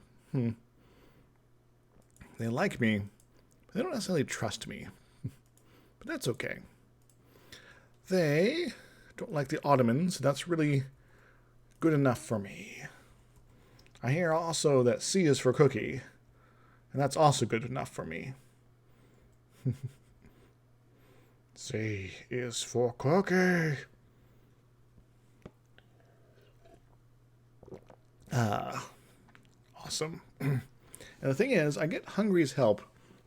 S1: They like me, but they don't necessarily trust me. But that's okay. They don't like the Ottomans. That's really good enough for me. I hear also that C is for cookie, and that's also good enough for me. C is for cookie. Awesome. And the thing is, I get Hungary's help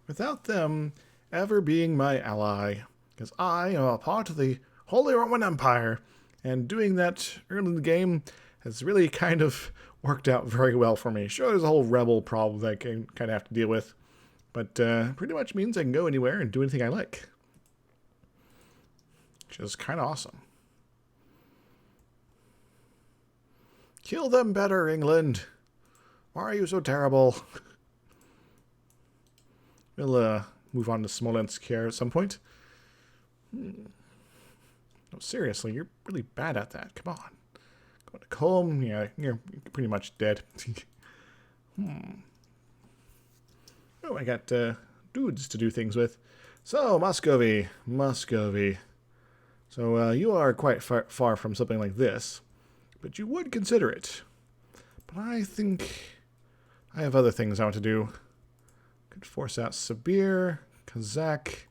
S1: without them ever being my ally, because I am a part of the Holy Roman Empire, and doing that early in the game has really kind of worked out very well for me. Sure, there's a whole rebel problem that I can kind of have to deal with, but pretty much means I can go anywhere and do anything I like, which is kind of awesome. Kill them better, England. Why are you so terrible? We'll move on to Smolensk here at some point. No, seriously, you're really bad at that. Come on. Go to Combe. Yeah, you're pretty much dead. Oh, I got dudes to do things with. So, Muscovy. So, you are quite far from something like this. But you would consider it. But I think I have other things I want to do. Could force out Sibir, Kazakh,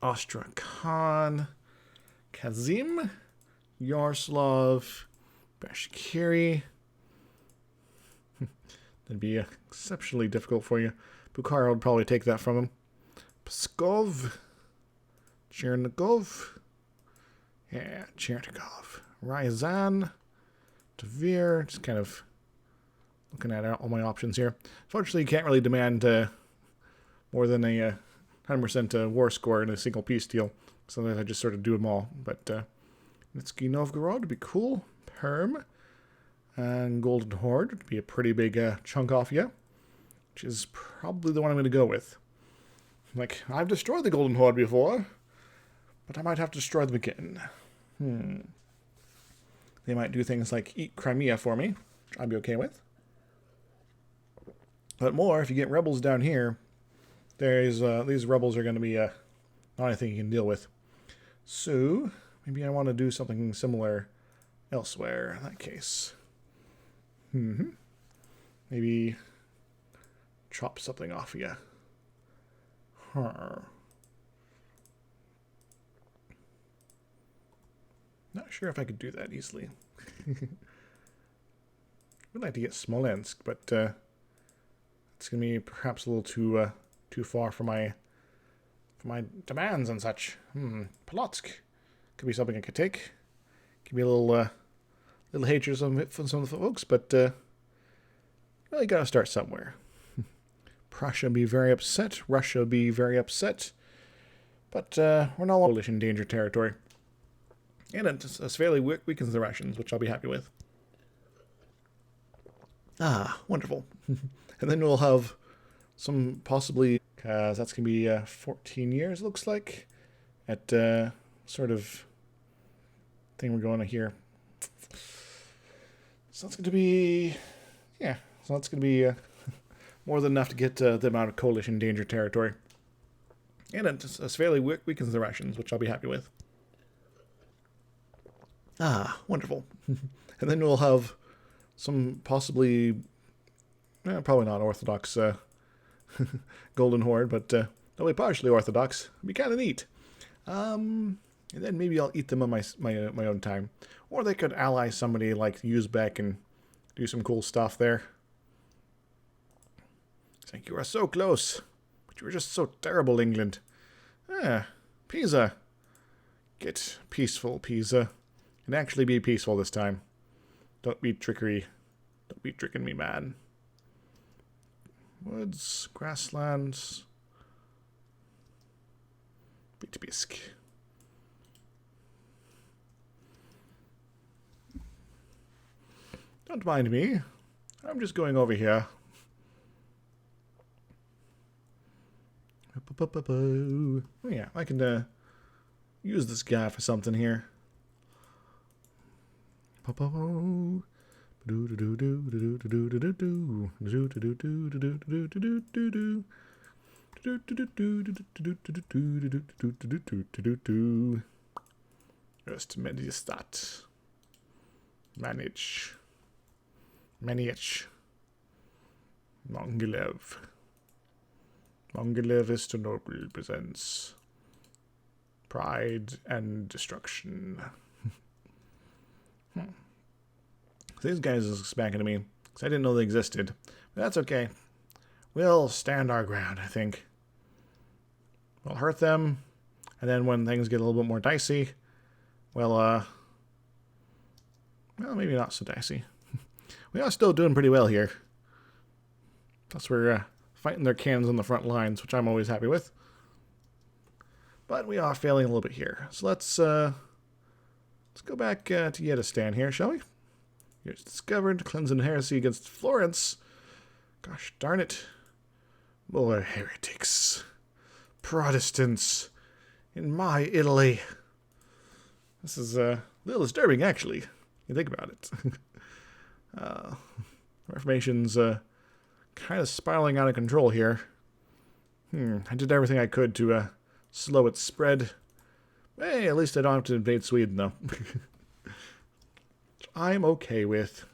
S1: Astrakhan, Kazim, Yaroslav, Bashkiri. That'd be exceptionally difficult for you. Bukhara would probably take that from him. Pskov, Chernigov. Yeah, Chernigov. Ryazan, Tver, just kind of looking at all my options here. Unfortunately, you can't really demand more than a 100% war score in a single peace deal. So I just sort of do them all. But Nizhny Novgorod would be cool. Perm. And Golden Horde would be a pretty big chunk off you. Which is probably the one I'm going to go with. Like, I've destroyed the Golden Horde before. But I might have to destroy them again. They might do things like eat Crimea for me, which I'd be okay with. But more, if you get rebels down here, these rebels are going to be not anything you can deal with. So, maybe I want to do something similar elsewhere in that case. Maybe chop something off of you. Not sure if I could do that easily. I'd like to get Smolensk, but it's going to be perhaps a little too far for my demands and such. Polotsk could be something I could take. Could be a little hatred from some of the folks, but well, you got to start somewhere. Prussia be very upset. Russia be very upset. But we're not Polish in danger territory. And it severely weakens the Russians, which I'll be happy with. Ah, wonderful. And then we'll have some possibly, because that's going to be 14 years, looks like, at sort of thing we're going to here. So that's going to be, yeah, so that's going to be more than enough to get them out of coalition danger territory. And it severely weakens the Russians, which I'll be happy with. Ah, wonderful. And then we'll have some possibly, probably not Orthodox Golden Horde, but they'll be partially Orthodox. It'll be kind of neat. And then maybe I'll eat them on my own time. Or they could ally somebody like Uzbek and do some cool stuff there. It's like, you are so close, but you were just so terrible, England. Pisa. Get peaceful, Pisa. And actually be peaceful this time. Don't be trickery. Don't be tricking me, man. Woods, grasslands. Vitebsk. Don't mind me. I'm just going over here. Oh yeah, I can use this guy for something here. Just manage that. Manage. Mongilev. Mongilev is to noble presents pride and destruction. These guys are smacking at me because I didn't know they existed. But that's okay. We'll stand our ground, I think. We'll hurt them, and then when things get a little bit more dicey, well, maybe not so dicey. We are still doing pretty well here. Plus we're fighting their cannons on the front lines, which I'm always happy with. But we are failing a little bit here. So let's go back to Yedistan here, shall we? Here's discovered, cleansing heresy against Florence. Gosh darn it. More heretics. Protestants. In my Italy. This is a little disturbing, actually. You think about it. Reformation's kind of spiraling out of control here. I did everything I could to slow its spread. Hey, at least I don't have to invade Sweden, though. Which I'm okay with.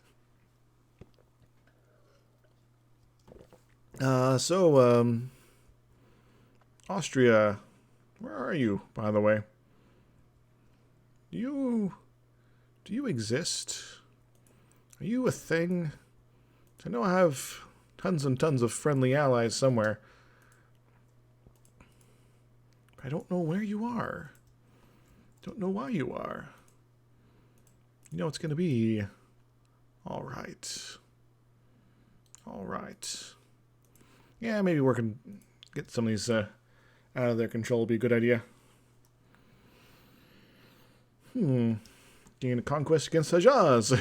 S1: Austria, where are you, by the way? Do you exist? Are you a thing? I know I have tons and tons of friendly allies somewhere. But I don't know where you are. Don't know why you are. You know it's going to be all right. All right. Yeah, maybe working, get some of these out of their control would be a good idea. Gain a conquest against Hajaz.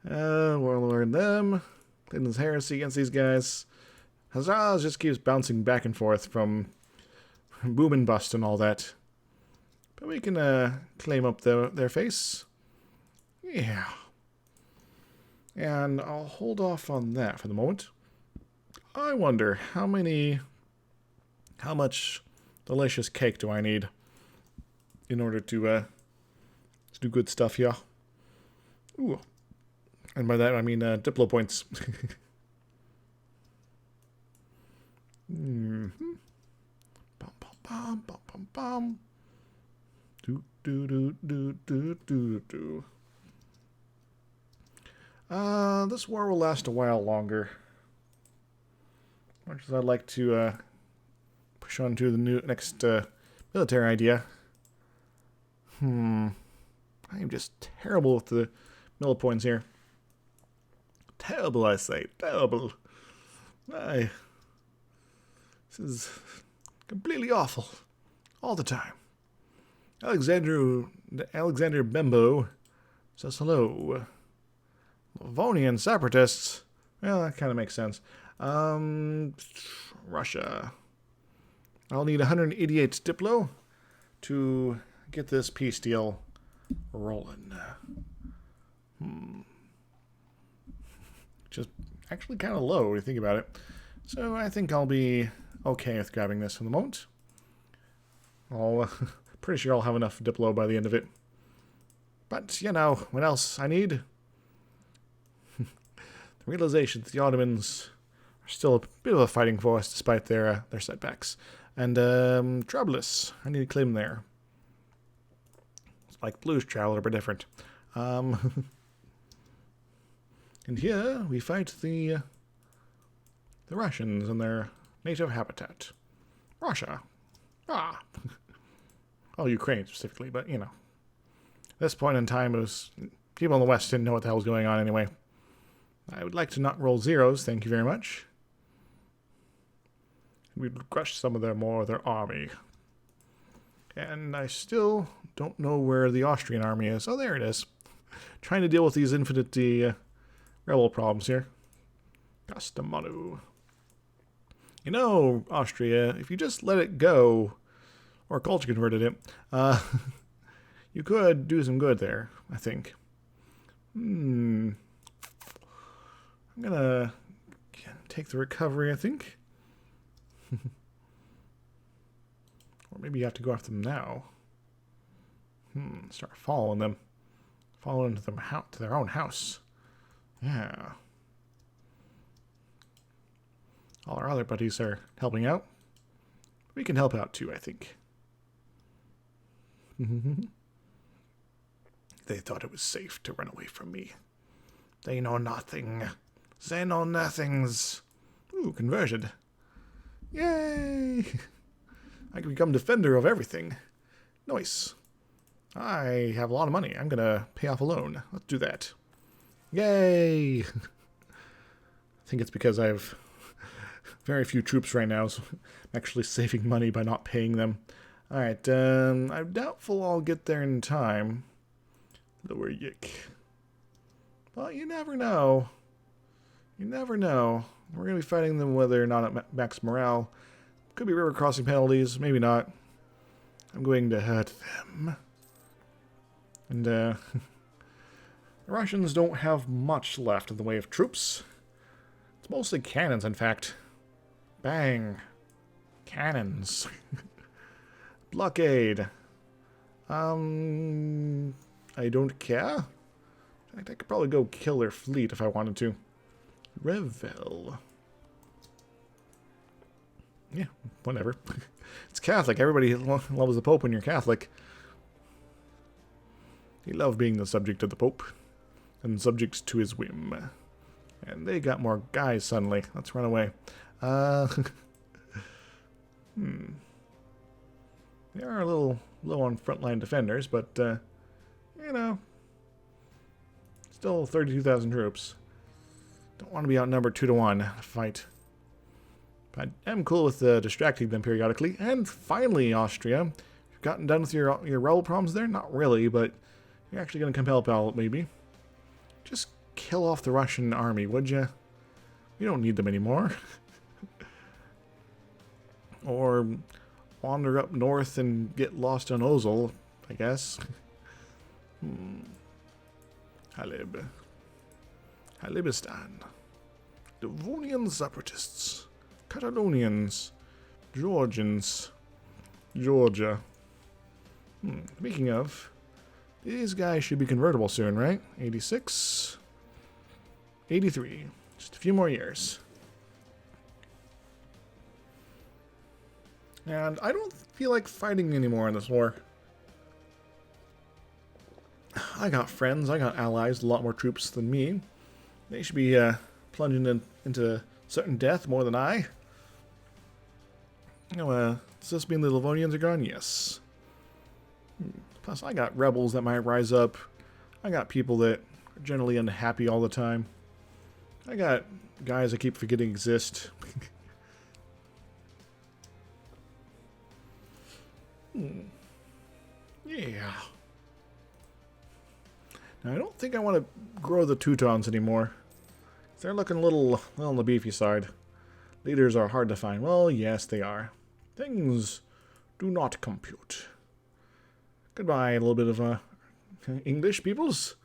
S1: We'll learn them. Clinton's heresy against these guys. Hajaz just keeps bouncing back and forth from boom and bust and all that. But we can claim up their face. Yeah. And I'll hold off on that for the moment. I wonder how much delicious cake do I need in order to do good stuff here. Ooh. And by that I mean Diplo points. Bum, bum, bum, bum, bum, bum. Do, do, do, do, do, do, do. This war will last a while longer. Much as I'd like to push on to the next military idea. I am just terrible with the millipoints here. Terrible, I say. Terrible. This is completely awful. All the time. Alexander Bembo says hello. Livonian separatists. Well, that kind of makes sense. Russia. I'll need 188 Diplo to get this peace deal rolling. Just actually kind of low when you think about it. So I think I'll be okay with grabbing this for the moment. I'll pretty sure I'll have enough Diplo by the end of it. But, you know, what else I need? The realization that the Ottomans are still a bit of a fighting force despite their setbacks. And Troublous, I need to claim there. It's like Blues Traveler, but different. And here we fight the Russians in their native habitat. Russia. Ah. Oh, Ukraine specifically, but, you know. At this point in time, it was people in the West didn't know what the hell was going on anyway. I would like to not roll zeros, thank you very much. We'd crush some of their army. And I still don't know where the Austrian army is. Oh, there it is. Trying to deal with these infinite rebel problems here. Kastamonu. You know, Austria, if you just let it go, or culture converted it, you could do some good there, I think. I'm gonna take the recovery, I think. Or maybe you have to go after them now. Start following them. Follow into them to their own house. Yeah. All our other buddies are helping out. We can help out too, I think. They thought it was safe to run away from me. They know nothing. They know nothings. Ooh, conversion. Yay! I can become defender of everything. Nice. I have a lot of money. I'm gonna pay off a loan. Let's do that. Yay! I think it's because I have very few troops right now, so I'm actually saving money by not paying them. Alright, I'm doubtful I'll get there in time. Lower Yick. Well, you never know. You never know. We're going to be fighting them whether or not at max morale. Could be river crossing penalties, maybe not. I'm going to hurt them. And, the Russians don't have much left in the way of troops. It's mostly cannons, in fact. Bang. Cannons. Blockade. I don't care. I could probably go kill their fleet if I wanted to. Revel. Yeah, whatever. It's Catholic. Everybody loves the Pope when you're Catholic. You love being the subject of the Pope. And subject to his whim. And they got more guys suddenly. Let's run away. They are a little low on frontline defenders, but, you know, still 32,000 troops. Don't want to be outnumbered 2-1 to fight. But I'm cool with distracting them periodically. And finally, Austria, you've gotten done with your rebel problems there? Not really, but you're actually going to come help out, maybe. Just kill off the Russian army, would you? We don't need them anymore. Or wander up north and get lost on Ozil. I guess. Halib. Halibistan. Devonian separatists. Catalonians. Georgians. Georgia. Speaking of, these guys should be convertible soon, right? 86. 83. Just a few more years. And I don't feel like fighting anymore in this war. I got friends, I got allies, a lot more troops than me. They should be plunging into certain death more than I. Does this mean the Livonians are gone? Yes. Plus, I got rebels that might rise up. I got people that are generally unhappy all the time. I got guys I keep forgetting exist. Yeah. Now, I don't think I want to grow the Teutons anymore. They're looking a little on the beefy side. Leaders are hard to find. Well, yes, they are. Things do not compute. Goodbye, a little bit of English peoples.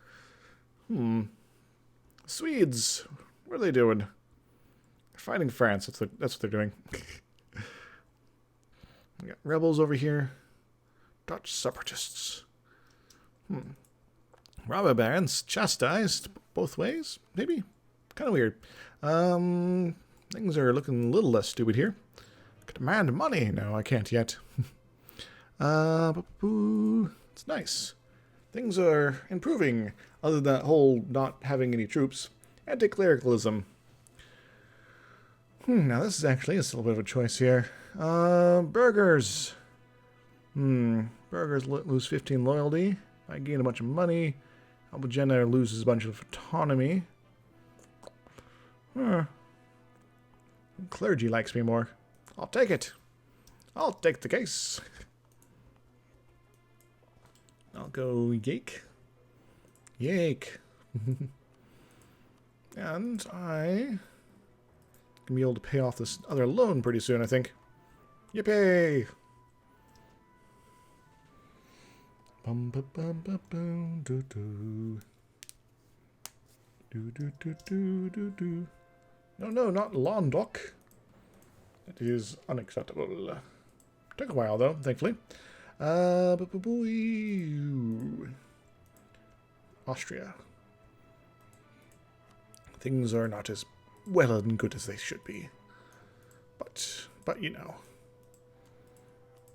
S1: Swedes, what are they doing? They're fighting France. That's what they're doing. We got rebels over here. Dutch separatists. Robber barons chastised both ways, maybe? Kind of weird. Things are looking a little less stupid here. Could demand money. No, I can't yet. It's nice. Things are improving, other than that whole not having any troops. Anti-clericalism. Now this is actually a little bit of a choice here. Burghers. Burghers lose 15 loyalty. I gain a bunch of money. Albagena loses a bunch of autonomy. Clergy likes me more. I'll take it. I'll take the case. I'll go Yake. Yake. And I can be able to pay off this other loan pretty soon, I think. Yippee! Bum ba bum ba boom doo doo. Doo doo doo doo doo doo. No, not Londoc. That is unacceptable. Took a while though, thankfully. Austria. Things are not as well and good as they should be. But you know.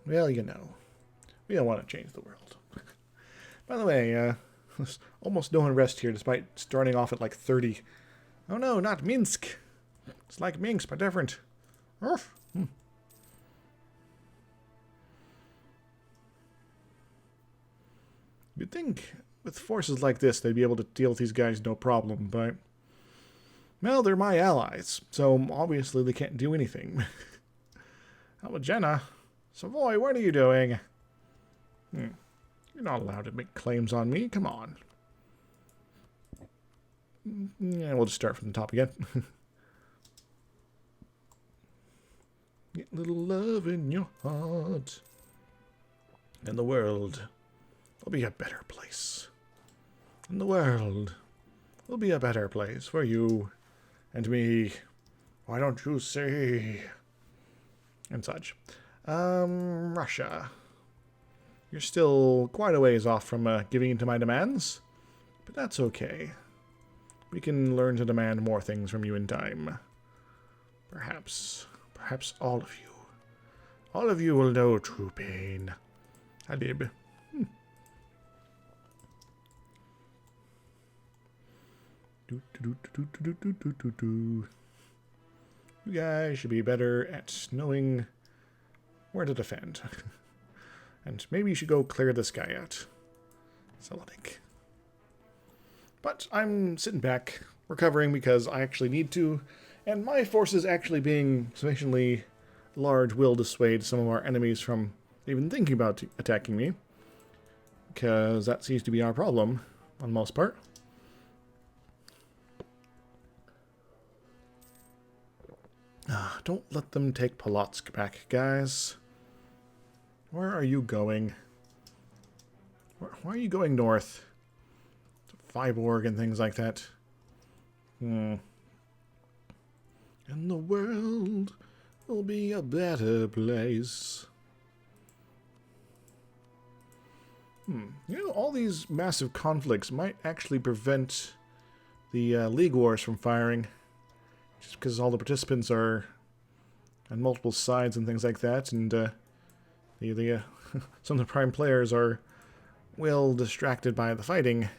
S1: Well, you know. We don't want to change the world. By the way, there's almost no unrest here despite starting off at like 30. Oh no, not Minsk. It's like Minsk, but different. You'd think with forces like this they'd be able to deal with these guys no problem, but... Well, they're my allies, so obviously they can't do anything. Albagena, Savoy, what are you doing? You're not allowed to make claims on me, come on. Yeah, we'll just start from the top again. Get a little love in your heart. And the world will be a better place. And the world will be a better place for you and me. Why don't you see? And such. Russia. You're still quite a ways off from giving in to my demands. But that's okay. We can learn to demand more things from you in time. Perhaps all of you. All of you will know true pain. Halib. You guys should be better at knowing where to defend. And maybe you should go clear this guy out. Selanik. But I'm sitting back, recovering because I actually need to, and my forces actually being sufficiently large will dissuade some of our enemies from even thinking about attacking me, because that seems to be our problem on most part. Don't let them take Polotsk back, guys. Where are you going? Why are you going north? Viborg and things like that. And the world will be a better place. You know, all these massive conflicts might actually prevent the League Wars from firing. Just because all the participants are on multiple sides and things like that. And some of the prime players are well distracted by the fighting.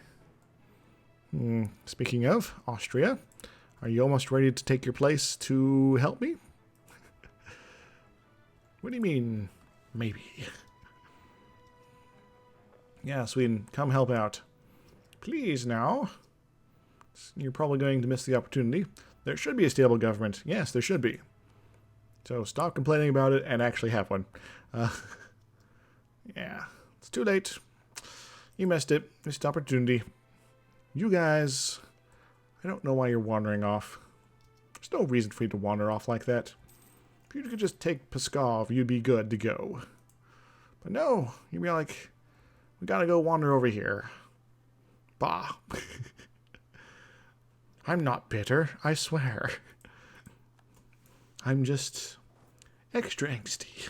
S1: Speaking of, Austria, are you almost ready to take your place to help me? What do you mean, maybe? Yeah, Sweden, come help out. Please now. You're probably going to miss the opportunity. There should be a stable government. Yes, there should be. So stop complaining about it and actually have one. Yeah, it's too late. You missed it. Missed opportunity. You guys, I don't know why you're wandering off. There's no reason for you to wander off like that. If you could just take Pskov, you'd be good to go. But no, you'd be like, we gotta go wander over here. Bah. I'm not bitter, I swear. I'm just extra angsty.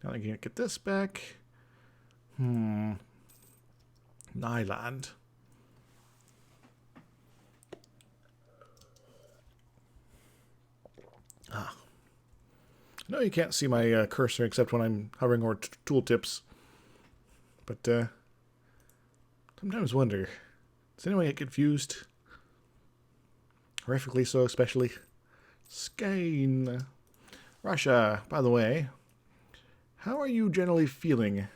S1: Now I can get this back. Nyland. I know you can't see my cursor except when I'm hovering over tooltips. But sometimes wonder, does anyone get confused? Horrifically so, especially. Skane. Russia, by the way. How are you generally feeling?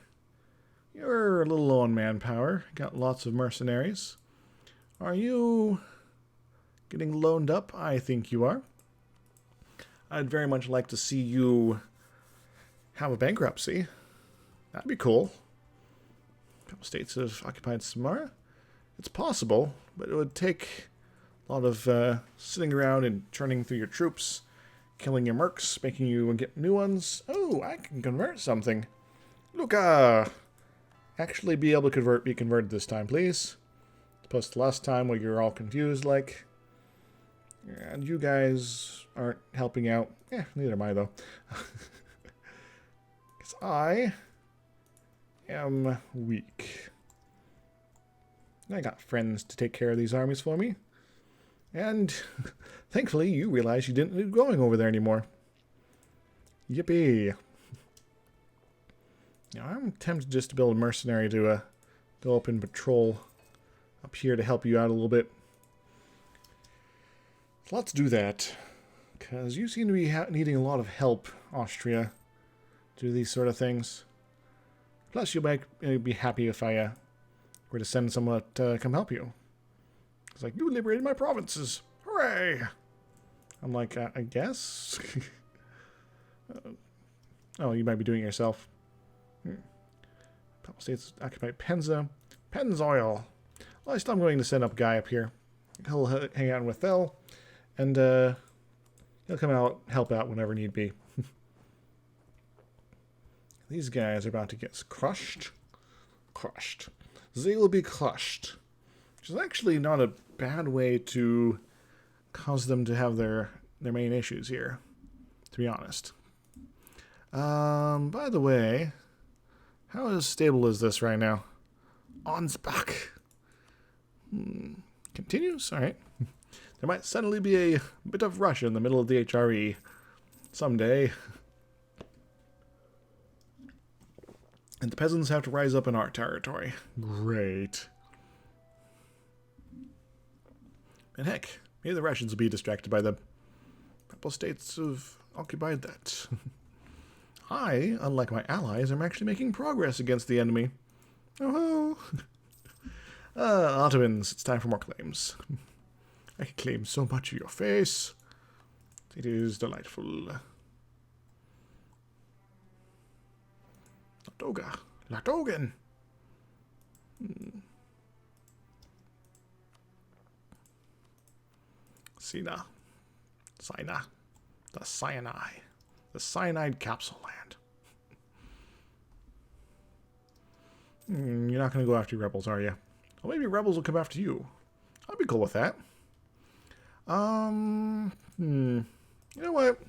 S1: You're a little low on manpower. Got lots of mercenaries. Are you getting loaned up? I think you are. I'd very much like to see you have a bankruptcy. That'd be cool. A couple states have occupied Samara. It's possible, but it would take a lot of sitting around and churning through your troops, killing your mercs, making you get new ones. Oh, I can convert something. Look, actually be able to be converted this time, please. As opposed to last time where you're all confused, like. And you guys aren't helping out. Neither am I, though. Because I am weak. I got friends to take care of these armies for me. And thankfully, you realize you didn't need going over there anymore. Yippee. Now, I'm tempted just to build a mercenary to go up and patrol up here to help you out a little bit. Let's do that, because you seem to be needing a lot of help, Austria, to do these sort of things. Plus, you'll be happy if I were to send someone to come help you. It's like, you liberated my provinces! Hooray! I'm like, I guess? Oh, you might be doing it yourself. Couple states occupy Penza. Pennzoil! Well, I'm going to send up a guy up here. He'll hang out with Thel. And he'll come out, help out whenever need be. These guys are about to get crushed. Crushed. They will be crushed. Which is actually not a bad way to cause them to have their main issues here, to be honest. By the way, how stable is this right now? Ansbach. Continues? Alright. There might suddenly be a bit of Russia in the middle of the HRE someday. And the peasants have to rise up in our territory. Great. And heck, maybe the Russians will be distracted by them. A couple states have occupied that. I, unlike my allies, am actually making progress against the enemy. Oh ho! Ottomans, it's time for more claims. I can claim so much of your face. It is delightful. Latoga. Latogan. Sina. Sina. The Cyanide. The Cyanide Capsule Land. You're not going to go after your rebels, are you? Well, maybe rebels will come after you. I'd be cool with that. You know what?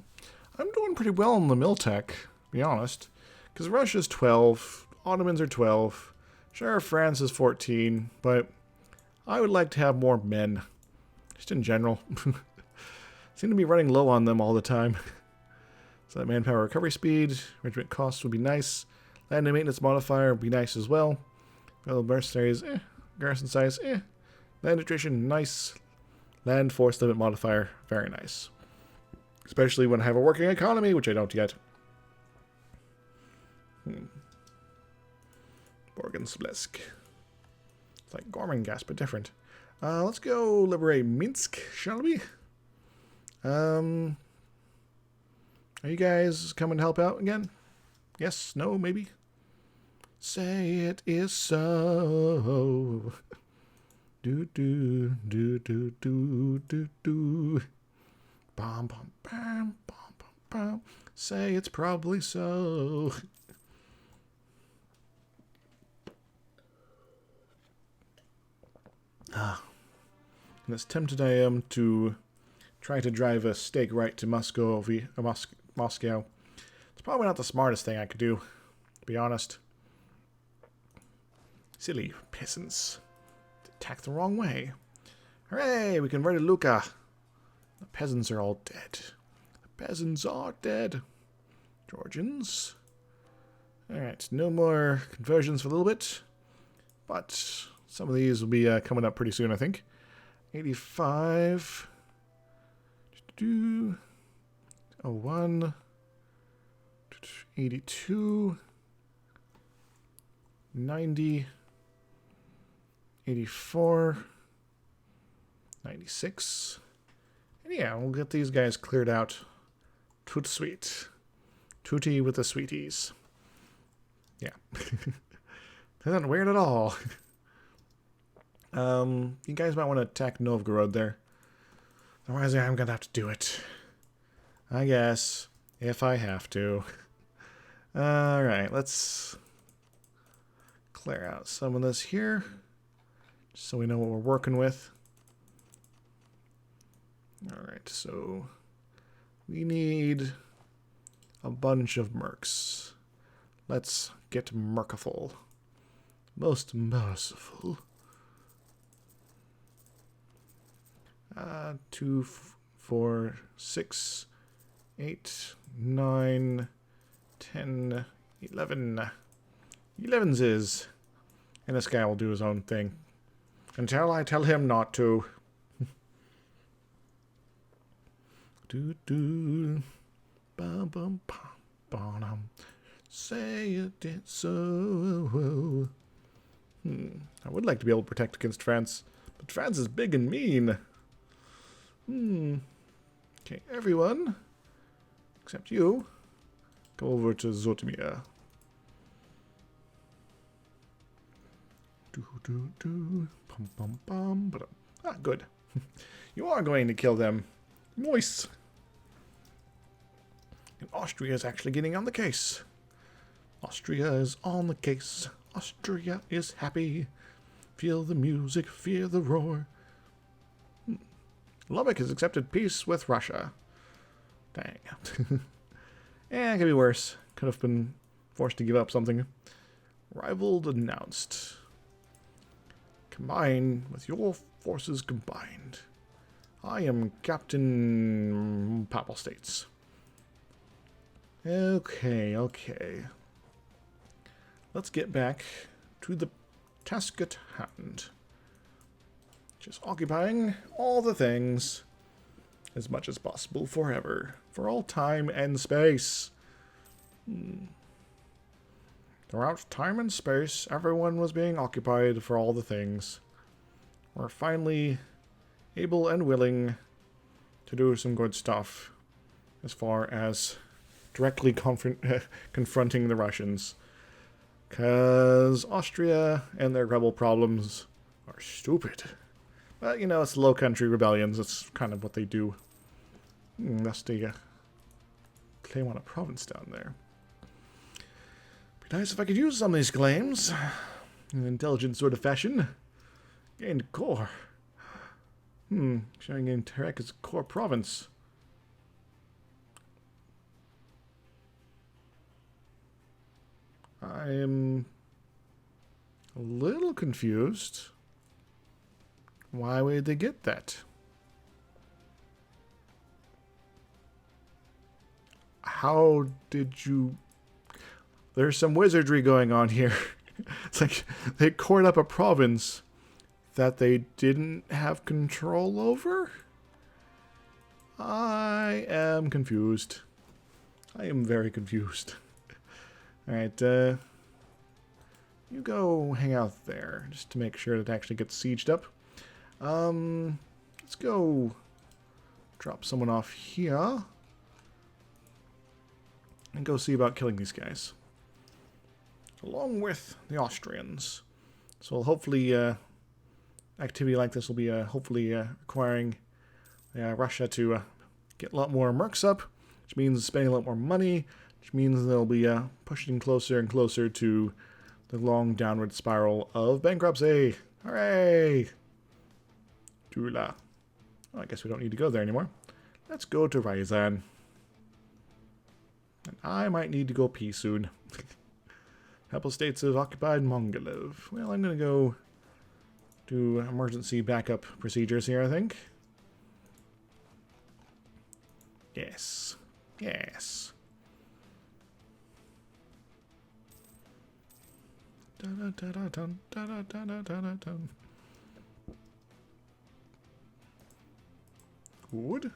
S1: I'm doing pretty well in the mill tech, to be honest. Because Russia's 12, Ottomans are 12, sure, France is 14, but I would like to have more men. Just in general. Seem to be running low on them all the time. So that manpower recovery speed, regiment costs would be nice. Land and maintenance modifier would be nice as well. Fellow mercenaries, Garrison size, Land attrition, nice. Land force limit modifier, very nice. Especially when I have a working economy, which I don't yet. Borgensblesk. It's like Gormenghast, but different. Let's go liberate Minsk, shall we? Are you guys coming to help out again? Yes? No? Maybe? Say it is so. Do do do do do do do. Bom bom bam bom bom bom. Say it's probably so. And as tempted I am to try to drive a stake right to Moscow. It's probably not the smartest thing I could do, to be honest. Silly peasants. Attack the wrong way. Hooray! We converted Luka. The peasants are all dead. The peasants are dead. Georgians. Alright, no more conversions for a little bit. But some of these will be coming up pretty soon, I think. 85. 01. 82. 90. 84. 96. And yeah, we'll get these guys cleared out. Toot sweet. Tootie with the sweeties. Yeah. That's not weird at all. You guys might want to attack Novgorod there. Otherwise, I'm going to have to do it. I guess. If I have to. Alright, let's clear out some of this here. Just so we know what we're working with. Alright, so we need a bunch of mercs. Let's get merciful. Most merciful. 2, 4, 6, 8, 9, 10, 11. 11's is. And this guy will do his own thing. Until I tell him not to. Do do. Bum bum bum bum. Say it is so. I would like to be able to protect against France, but France is big and mean. Okay, everyone, except you, go over to Zotomir. Do do do. Pum pum pum. But good. You are going to kill them. Nice. And Austria is actually getting on the case. Austria is on the case. Austria is happy. Feel the music, fear the roar. Lubbock has accepted peace with Russia. Dang. It could be worse. Could have been forced to give up something. Rival announced. Combine with your forces combined. I am Captain Papal States. Okay. Let's get back to the task at hand. Just occupying all the things as much as possible forever. For all time and space. Throughout time and space, everyone was being occupied for all the things. We're finally able and willing to do some good stuff as far as directly confronting the Russians. Because Austria and their rebel problems are stupid. But, you know, it's low country rebellions. That's kind of what they do. That's the claim on a province down there. Be nice if I could use some of these claims. in an intelligent sort of fashion. Gained core. Showing in Terek as core province. I am a little confused. Why would they get that? How did you... There's some wizardry going on here. It's like they cored up a province that they didn't have control over? I am confused. I am very confused. Alright, you go hang out there, just to make sure that it actually gets sieged up. Let's go drop someone off here. And go see about killing these guys. Along with the Austrians. So hopefully, activity like this will be hopefully requiring Russia to get a lot more mercs up, which means spending a lot more money, which means they'll be pushing closer and closer to the long downward spiral of bankruptcy. Hooray! Tula. Oh, I guess we don't need to go there anymore. Let's go to Ryazan. And I might need to go pee soon. Couple states have occupied Mongolov. Well, I'm going to go do emergency backup procedures here, I think. Yes. Yes. Good.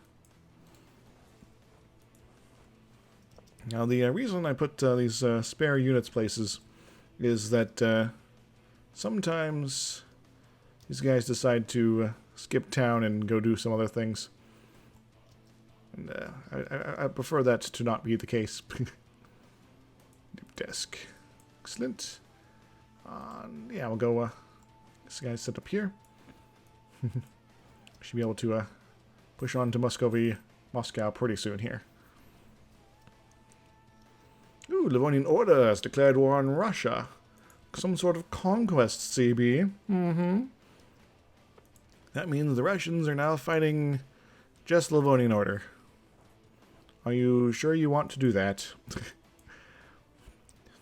S1: Now, the reason I put these spare units places is that sometimes these guys decide to skip town and go do some other things. And I prefer that to not be the case. New desk. Excellent. Yeah, we'll go, this guy's set up here. Should be able to push on to Moscow pretty soon here. Ooh, Livonian Order has declared war on Russia. Some sort of conquest, CB. That means the Russians are now fighting just Livonian Order. Are you sure you want to do that?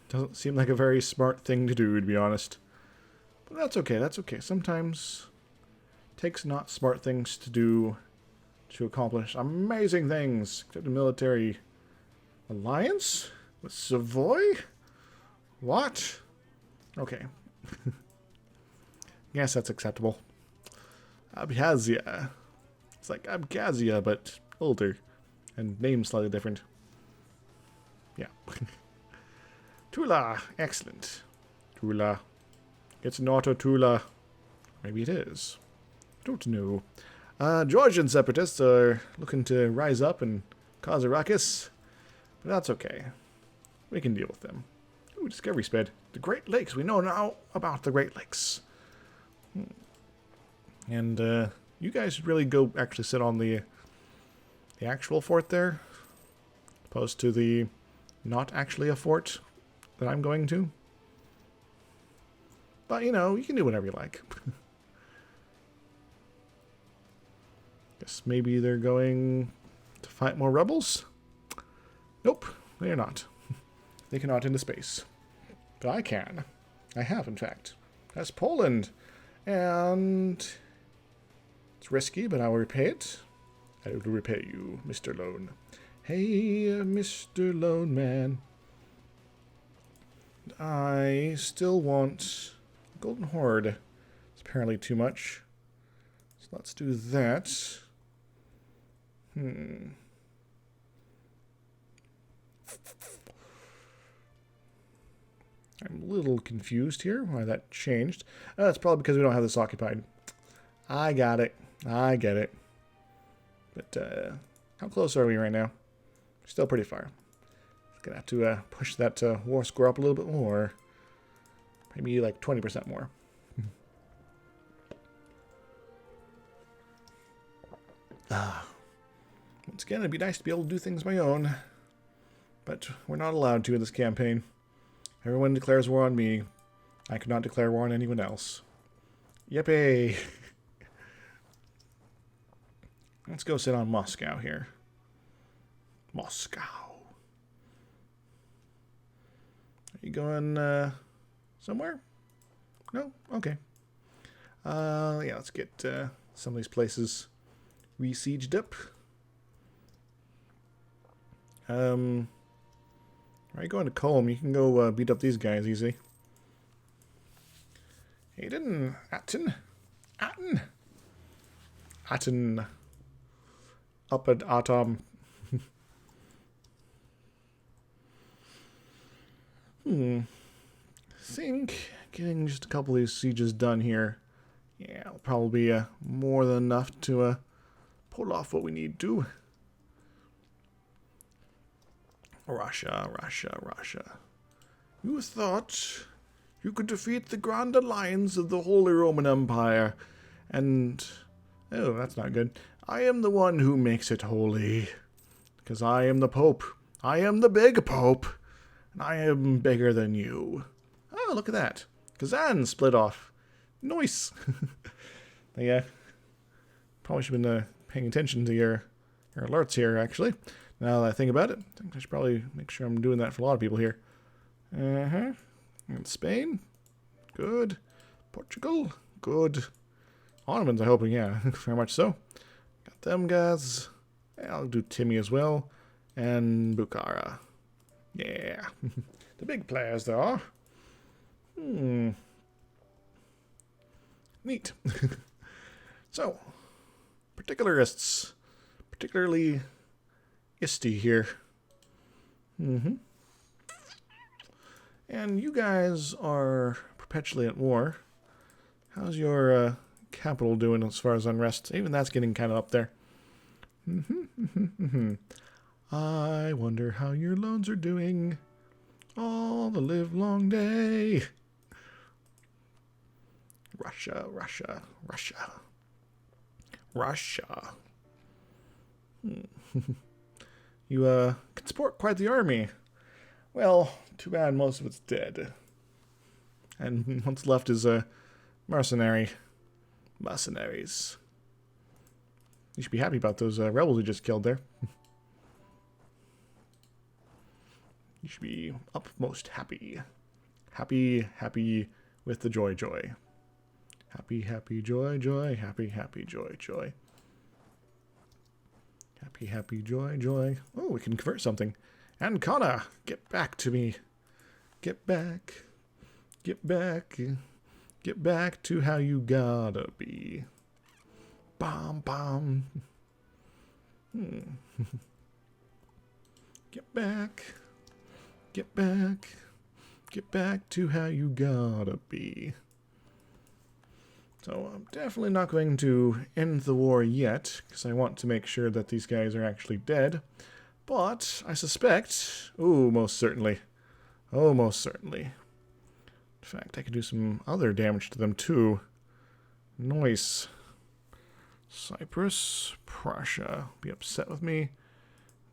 S1: Doesn't seem like a very smart thing to do, to be honest. But that's okay, that's okay. Sometimes it takes not smart things to do to accomplish amazing things. Except a military alliance? With Savoy? What? Okay. Yes, that's acceptable. Abkhazia. It's like Abkhazia, but older. And name slightly different. Yeah. Tula. Excellent. Tula. It's not a Tula. Maybe it is. I don't know. Georgian separatists are looking to rise up and cause a ruckus. But that's okay. We can deal with them. Ooh, discovery sped. The Great Lakes. We know now about the Great Lakes. And you guys should really go actually sit on the actual fort there, opposed to the not actually a fort that I'm going to. But, you know, you can do whatever you like. Guess maybe they're going to fight more rebels? Nope, they are not. They cannot into space. But I can. I have, in fact. That's Poland. And it's risky, but I will repay it. I will repay you, Mr. Loan. Hey, Mr. Loan Man. I still want Golden Horde. It's apparently too much. So let's do that. I'm a little confused here why that changed. It's probably because we don't have this occupied. I got it. I get it. But how close are we right now? Still pretty far. Gonna have to push that war score up a little bit more. Maybe like 20% more. Once again, it'd be nice to be able to do things my own. But we're not allowed to in this campaign. Everyone declares war on me. I could not declare war on anyone else. Yippee! Let's go sit on Moscow here. Moscow. Are you going somewhere? No? Okay. Yeah, let's get some of these places besieged up. Are you going to Colm? You can go beat up these guys easy. Aiden, Atten. Up at Atom. Think getting just a couple of these sieges done here. Yeah, it'll probably be more than enough to pull off what we need to. Russia. You thought you could defeat the Grand Alliance of the Holy Roman Empire, and... oh, that's not good. I am the one who makes it holy. Because I am the Pope. I am the big Pope. And I am bigger than you. Oh, look at that. Kazan split off. Nice. Yeah. Probably should have been paying attention to your alerts here, actually. Now that I think about it, I think I should probably make sure I'm doing that for a lot of people here. And Spain. Good. Portugal. Good. Ottomans, I'm hoping, yeah. Very much so. Got them guys. I'll do Timmy as well. And Bukhara. Yeah. The big players there are. Neat. So, particularists. Particularly Isty here. And you guys are perpetually at war. How's your capital doing as far as unrest? Even that's getting kind of up there. I wonder how your loans are doing all the live long day. Russia. You can support quite the army. Well, too bad most of it's dead. And what's left is mercenaries. You should be happy about those rebels we just killed there. You should be upmost happy. Happy with the joy. Happy, joy. Happy, joy. Happy, joy. Oh, we can convert something. Ancona, get back to me. Get back to how you gotta be. Bom. Get back to how you gotta be. So I'm definitely not going to end the war yet, because I want to make sure that these guys are actually dead. But I suspect... ooh, most certainly. Oh, most certainly. In fact, I could do some other damage to them too. Nice. Cyprus, Prussia, be upset with me.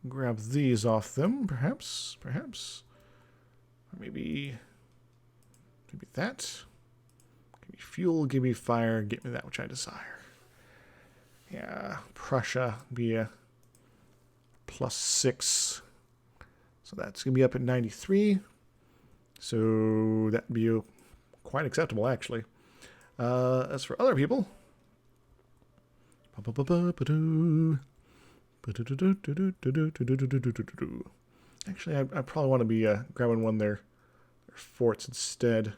S1: Grab these off them, perhaps. Or maybe that. Give me fuel, give me fire, get me that which I desire. Yeah, Prussia be a +6. So that's going to be up at 93. So that'd be quite acceptable, actually. As for other people... actually, I probably want to be grabbing one of their forts instead.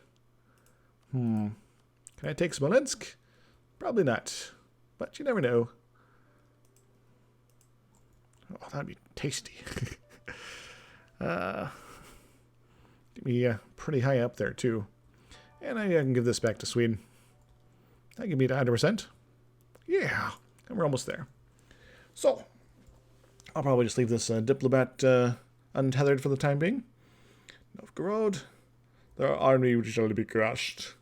S1: Can I take Smolensk? Probably not. But you never know. Oh, that'd be tasty. Get me pretty high up there, too. And I can give this back to Sweden. That give me to 100%. Yeah, and we're almost there. So, I'll probably just leave this diplomat untethered for the time being. Novgorod, their army shall be crushed.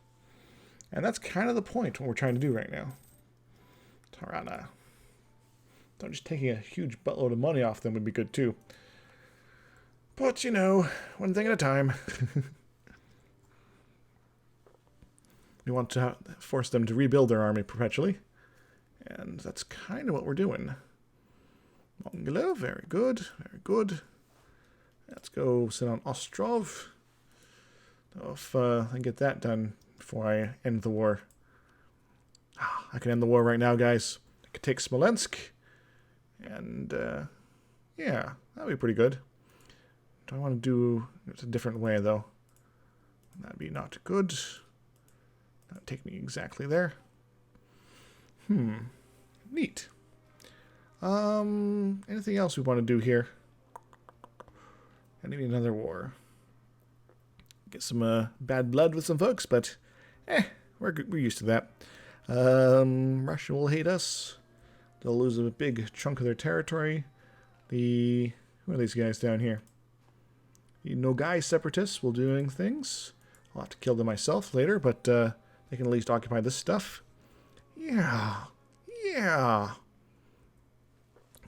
S1: And that's kind of the point, what we're trying to do right now. Tirana. So just taking a huge buttload of money off them would be good too. But, you know, one thing at a time. We want to force them to rebuild their army perpetually. And that's kind of what we're doing. Mongolo, very good, very good. Let's go sit on Ostrov. If I can get that done before I end the war. I can end the war right now, guys. I could take Smolensk. And, yeah, that'd be pretty good. Do I want to do it a different way, though? That'd be not good. That'd take me exactly there. Neat. Anything else we want to do here? I need another war. Get some bad blood with some folks, but we're used to that. Russia will hate us. They'll lose a big chunk of their territory. Who are these guys down here? The Nogai separatists will doing things. I'll have to kill them myself later, but they can at least occupy this stuff. Yeah.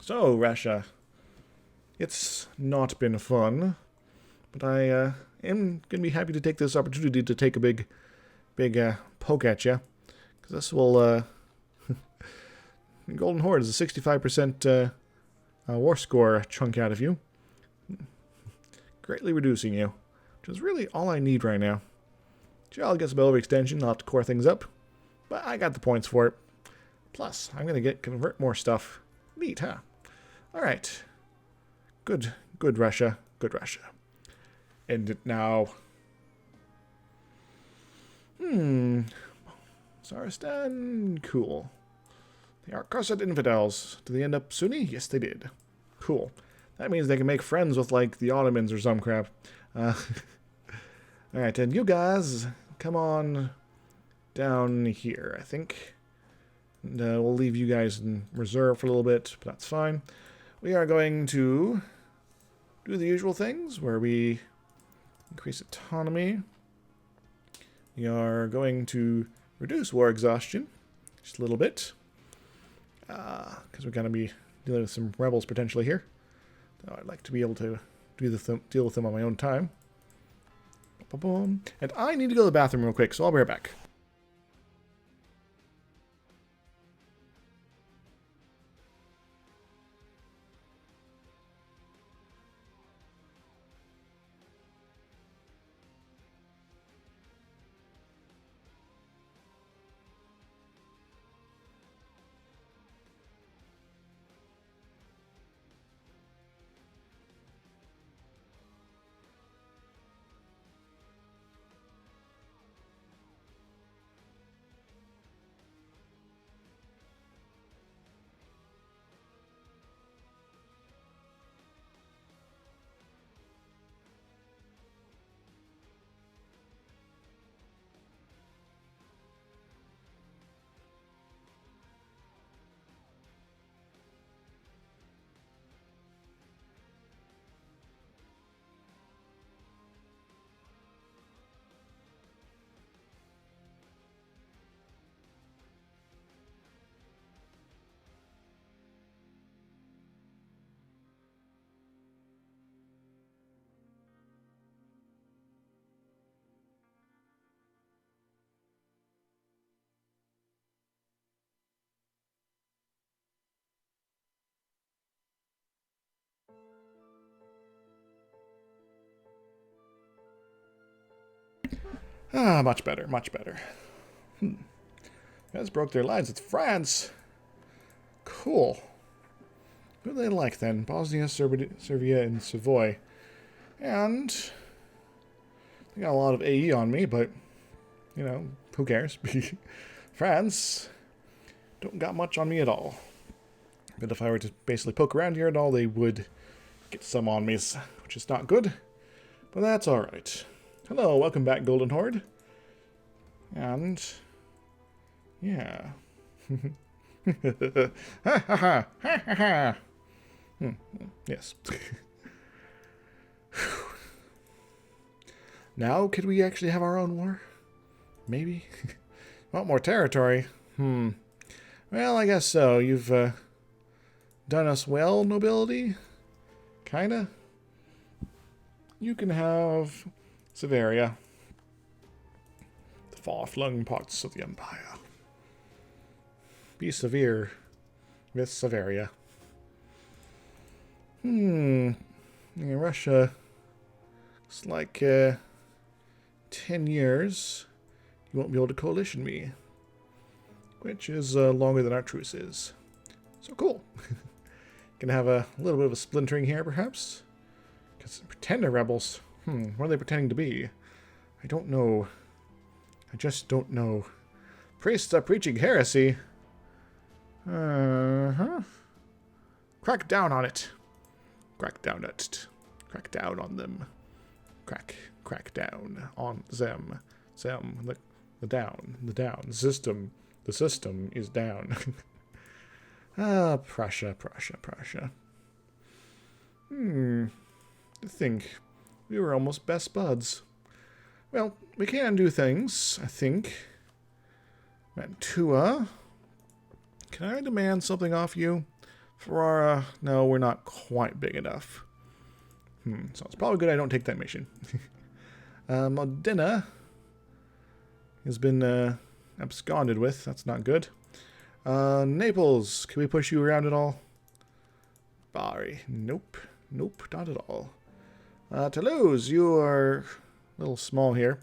S1: So, Russia. It's not been fun, but I am going to be happy to take this opportunity to take a big poke at you. Because this will... Golden Horde is a 65% war score chunk out of you. Greatly reducing you, which is really all I need right now. Sure, I'll get some overextension, I'll have to core things up, but I got the points for it. Plus, I'm going to convert more stuff. Neat, huh? Alright. Good Russia. Good Russia. End it now. Saristan, cool. They are cursed infidels. Did they end up Sunni? Yes, they did. Cool. That means they can make friends with, like, the Ottomans or some crap. Alright, and you guys, come on down here, I think. And we'll leave you guys in reserve for a little bit, but that's fine. We are going to do the usual things, where we increase autonomy. We are going to reduce war exhaustion, just a little bit. Because we're going to be dealing with some rebels potentially here. So I'd like to be able to deal with them on my own time. And I need to go to the bathroom real quick, so I'll be right back. Much better, much better. Guys broke their lines with France. Cool. Who do they like then? Bosnia, Serbia, and Savoy. And they got a lot of AE on me, but, you know, who cares? France don't got much on me at all. But if I were to basically poke around here at all, they would get some on me, which is not good. But that's alright. Hello, welcome back, Golden Horde. And, yeah. Ha ha ha ha ha ha. Yes. Now, could we actually have our own war? Maybe. Want more territory? Well, I guess so. You've done us well, nobility? Kinda. You can have Severia. far-flung parts of the Empire. Be severe with Severia. Yeah, Russia. It's like 10 years. You won't be able to coalition me. Which is longer than our truce is. So cool. Gonna have a little bit of a splintering here, perhaps? Because pretender rebels. What are they pretending to be? I don't know. I just don't know. Priests are preaching heresy. Crack down on it. Crack down it. Crack down on them. Crack down on them. The down. The system is down. Prussia. I think we were almost best buds. Well, we can do things, I think. Mantua. Can I demand something off you? Ferrara, no, we're not quite big enough. So it's probably good I don't take that mission. Modena has been absconded with. That's not good. Naples, can we push you around at all? Bari, nope, not at all. Toulouse, you are a little small here,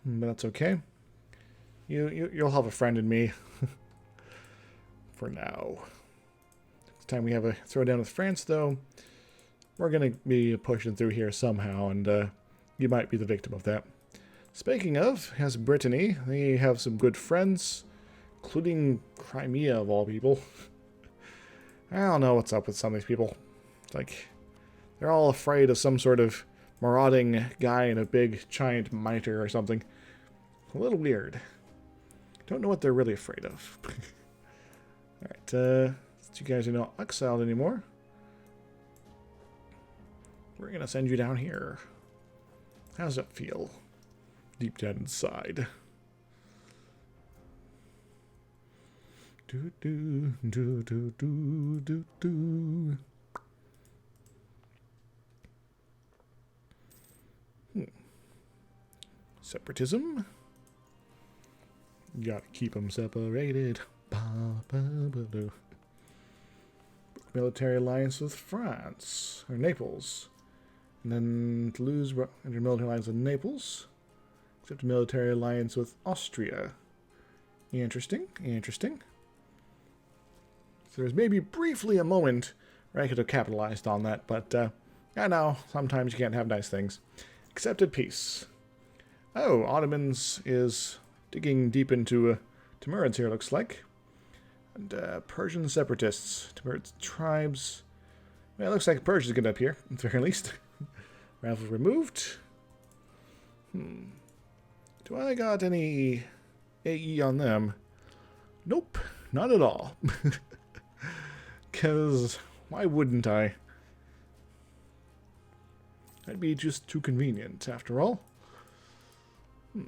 S1: but that's okay. You'll have a friend in me. For now. Next time we have a throwdown with France, though, we're going to be pushing through here somehow, and you might be the victim of that. Speaking of, has Brittany, they have some good friends, including Crimea, of all people. I don't know what's up with some of these people. It's like, they're all afraid of some sort of marauding guy in a big, giant mitre or something. A little weird. Don't know what they're really afraid of. Alright, since you guys are not exiled anymore, we're going to send you down here. How does that feel? Deep down inside. Separatism. You gotta keep them separated. Military alliance with France, or Naples. And then Toulouse entered military alliance with Naples. Except a military alliance with Austria. Interesting. So there's maybe briefly a moment where I could have capitalized on that, but I know, sometimes you can't have nice things. Accepted peace. Oh, Ottomans is digging deep into Timurids here, looks like. And Persian separatists. Timurid tribes. Well, it looks like Persia's good up here, at the very least. Raffle removed. Do I got any AE on them? Nope, not at all. Because why wouldn't I? That'd be just too convenient, after all. As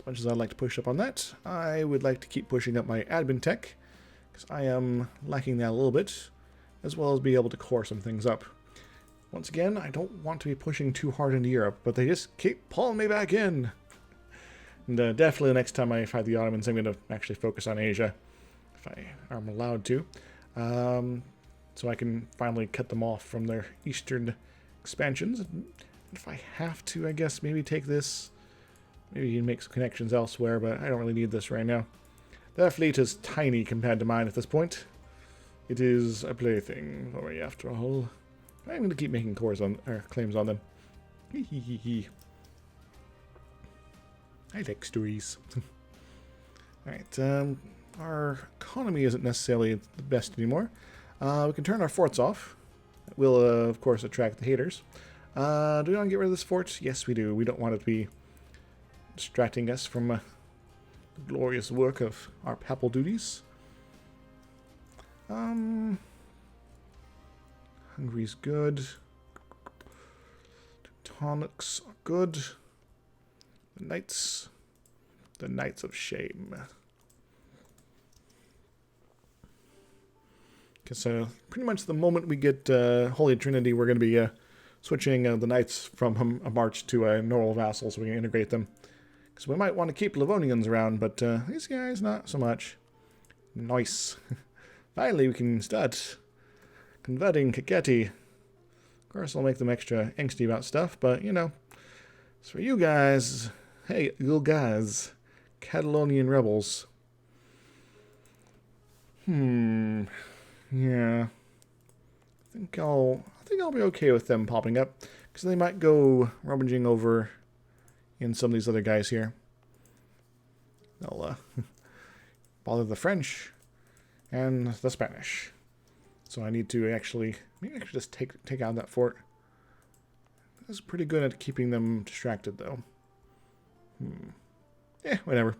S1: much as I'd like to push up on that, I would like to keep pushing up my admin tech, because I am lacking that a little bit, as well as be able to core some things up. Once again, I don't want to be pushing too hard into Europe, but they just keep pulling me back in. And definitely the next time I fight the Ottomans, I'm going to actually focus on Asia, if I am allowed to. So I can finally cut them off from their eastern expansions. If I have to, I guess, maybe take this. Maybe you can make some connections elsewhere, but I don't really need this right now. That fleet is tiny compared to mine at this point. It is a plaything for me, after all. I'm going to keep making claims on them. I like stories. Alright, our economy isn't necessarily the best anymore. We can turn our forts off. That will, of course, attract the haters. Do we want to get rid of this fort? Yes, we do. We don't want it to be distracting us from the glorious work of our papal duties. Hungary's good. Teutonics are good. The Knights of Shame. Because pretty much the moment we get Holy Trinity, we're going to be switching the knights from a march to a normal vassal so we can integrate them. Because we might want to keep Livonians around, but these guys not so much. Nice. Finally, we can start converting Kakheti. Of course, I'll make them extra angsty about stuff, but, you know, it's for you guys. Hey, you guys. Catalonian rebels. Yeah. I think I'll be okay with them popping up, because they might go rummaging over in some of these other guys here. They'll bother the French and the Spanish. So I need to actually, maybe I should just take out that fort. That's pretty good at keeping them distracted, though. Whatever.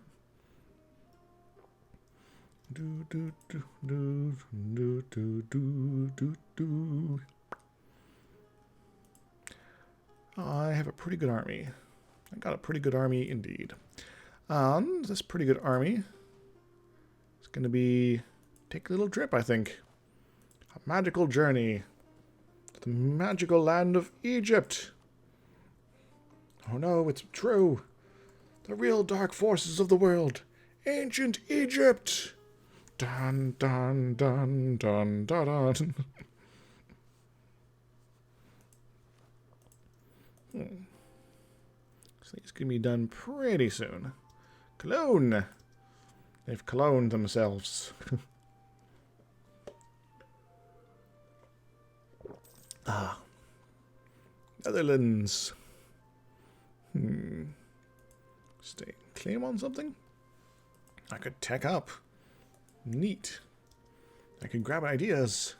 S1: I have a pretty good army. I got a pretty good army indeed. And this pretty good army is going to be take a little trip, I think. A magical journey to the magical land of Egypt. Oh no, it's true. The real dark forces of the world. Ancient Egypt. Dun dun dun dun dun dun. So it's going to be done pretty soon. Cologne. They've cloned themselves. Netherlands. Stay. Claim on something? I could tech up. Neat. I could grab ideas.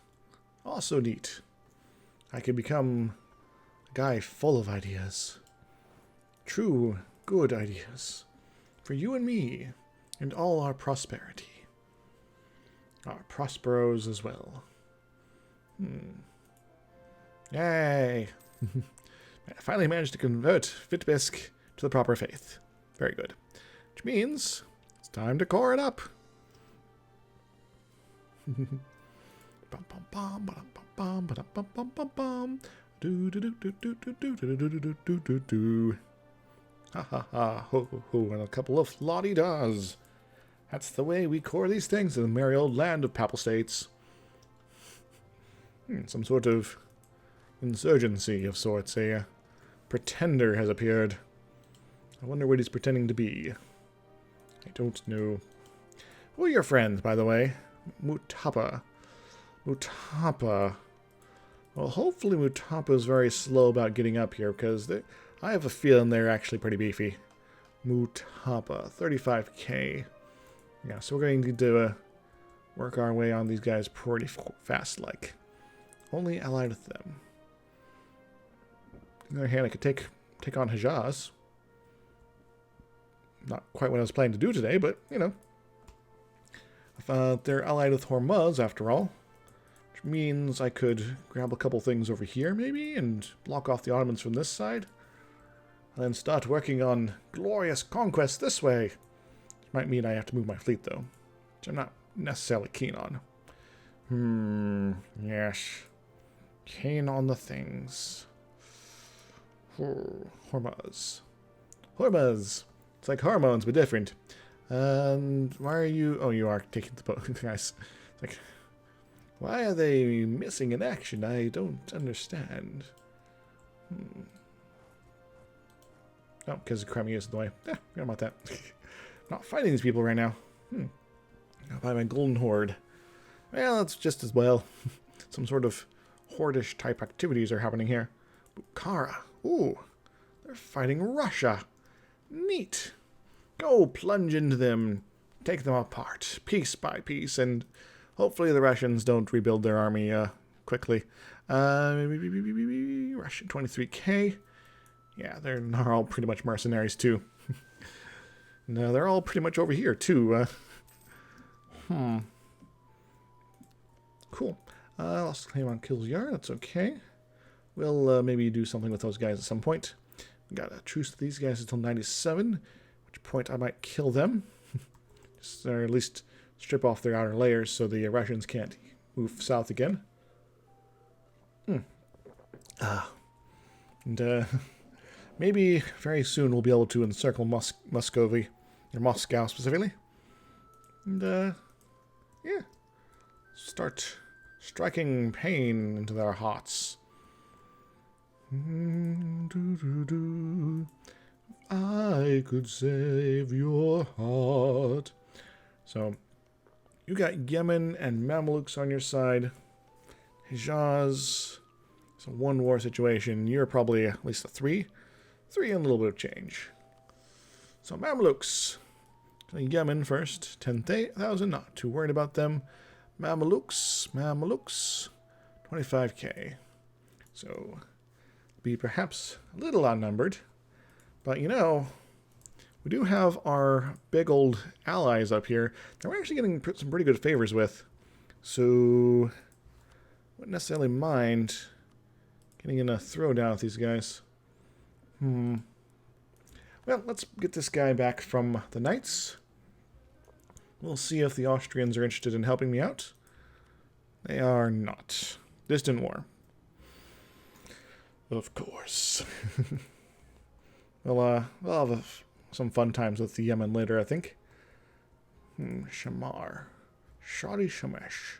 S1: Also neat. I could become a guy full of ideas. True, good ideas. For you and me, and all our prosperity. Our prosperos as well. Yay! I finally managed to convert Vitebsk to the proper faith. Very good. Which means it's time to core it up. Ha ha ha, ho ho ho, and a couple of la-di-das. That's the way we core these things in the merry old land of Papal States. Some sort of insurgency of sorts. A pretender has appeared. I wonder what he's pretending to be. I don't know. Who are your friends, by the way? Mutapa. Mutapa. Well, hopefully Mutapa is very slow about getting up here, because I have a feeling they're actually pretty beefy. Mutapa. 35k. Yeah, so we're going to need to work our way on these guys pretty fast, like. Only allied with them. On the other hand, I could take on Hejaz. Not quite what I was planning to do today, but, you know. If they're allied with Hormuz, after all. Which means I could grab a couple things over here, maybe, and block off the Ottomans from this side. And then start working on glorious conquest this way. Which might mean I have to move my fleet, though. Which I'm not necessarily keen on. Yes. Keen on the things. Hormuz. Hormuz. It's like hormones, but different. And why are you... Oh, you are taking the boat. Guys. It's like... Why are they missing in action? I don't understand. Oh, because Crimea is in the way. Yeah, forget about that. Not fighting these people right now. I'll buy my golden horde. Well, that's just as well. Some sort of hordish type activities are happening here. Bukhara. Ooh. They're fighting Russia. Neat. Go plunge into them. Take them apart. Piece by piece. And hopefully the Russians don't rebuild their army quickly. Russian 23k. Yeah, they're all pretty much mercenaries too. No, they're all pretty much over here too. Cool. Lost claim on Kilsyar. That's okay. We'll maybe do something with those guys at some point. We got a truce with these guys until 97. At which point I might kill them. Just, or at least strip off their outer layers so the Russians can't move south again. And maybe very soon we'll be able to encircle Muscovy, or Moscow specifically. And yeah, start striking pain into their hearts. I could save your heart. So, you got Yemen and Mamluks on your side. Hijaz, it's a one-war situation. You're probably at least a 3. 3 and a little bit of change. So, Mamluks. Yemen first. 10,000, not too worried about them. Mamelukes, 25k. So, be perhaps a little outnumbered. But, you know, we do have our big old allies up here that we're actually getting some pretty good favors with. So, wouldn't necessarily mind getting in a throwdown with these guys. Well, let's get this guy back from the Knights. We'll see if the Austrians are interested in helping me out. They are not. Distant war. Of course. Well, we'll have some fun times with the Yemen later, I think. Shamar. Shadi Shamesh.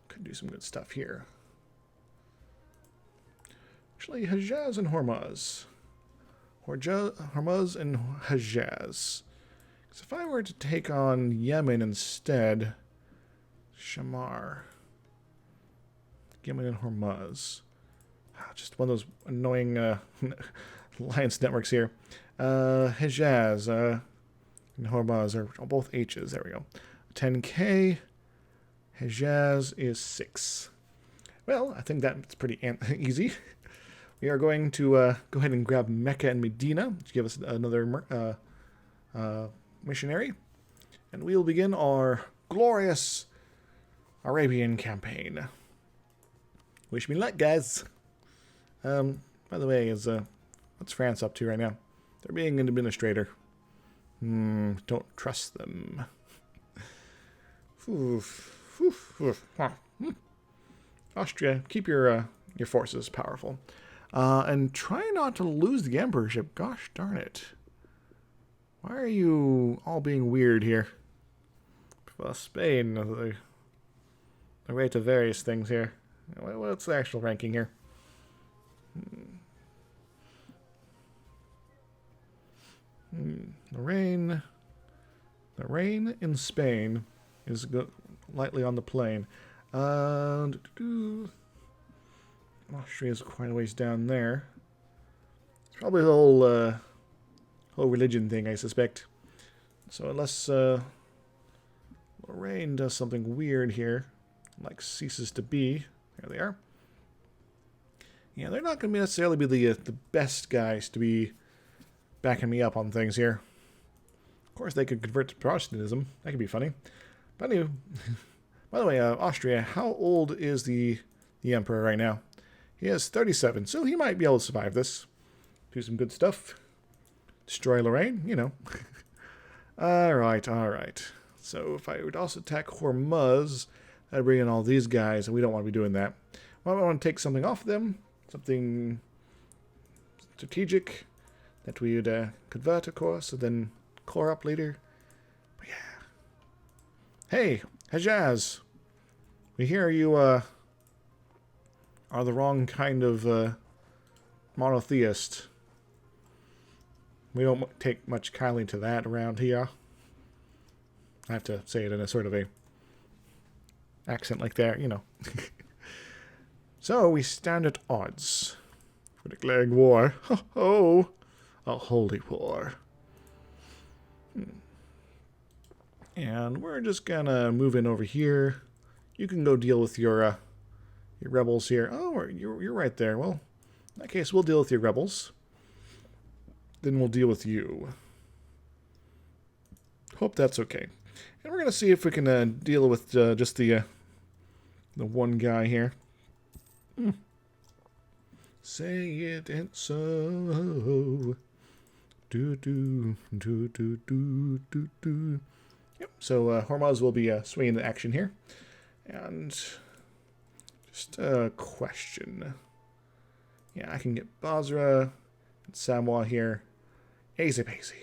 S1: Could do some good stuff here. Actually, Hejaz and Hormuz. Hormuz and Hejaz. Because if I were to take on Yemen instead, Shamar. Yemen and Hormuz. Just one of those annoying alliance networks here. Hejaz and Hormuz are both H's. There we go. 10k. Hejaz is 6. Well, I think that's pretty easy. We are going to go ahead and grab Mecca and Medina to give us another missionary. And we'll begin our glorious Arabian campaign. Wish me luck, guys. By the way, what's France up to right now? They're being an administrator. Don't trust them. Austria, keep your forces powerful. And try not to lose the emperorship. Gosh darn it. Why are you all being weird here? Well, Spain, the rate of various things here. What's the actual ranking here? The rain in Spain is lightly on the plane. Austria's quite a ways down there. It's probably the whole religion thing, I suspect. So unless Lorraine does something weird here, like ceases to be. There they are. Yeah, they're not going to necessarily be the best guys to be backing me up on things here. Of course, they could convert to Protestantism. That could be funny. But anyway, by the way, Austria, how old is the emperor right now? He is 37, so he might be able to survive this. Do some good stuff. Destroy Lorraine, you know. Alright. So if I would also attack Hormuz, I'd bring in all these guys, and we don't want to be doing that. Well, I want to take something off them, something strategic that we would convert, of course, and then core up later. But yeah. Hey, Hejaz. We hear you are the wrong kind of monotheist. We don't take much kindly to that around here. I have to say it in a sort of a accent like that, you know. So we stand at odds for declaring war. Ho! A holy war. And we're just gonna move in over here. You can go deal with your rebels here. Oh, you're right there. Well, in that case, we'll deal with your rebels. Then we'll deal with you. Hope that's okay. And we're gonna see if we can deal with just the one guy here. Say it ain't so. Do. Yep. So Hormuz will be swinging into action here, And just a question. Yeah, I can get Basra and Samoa here. Easy peasy.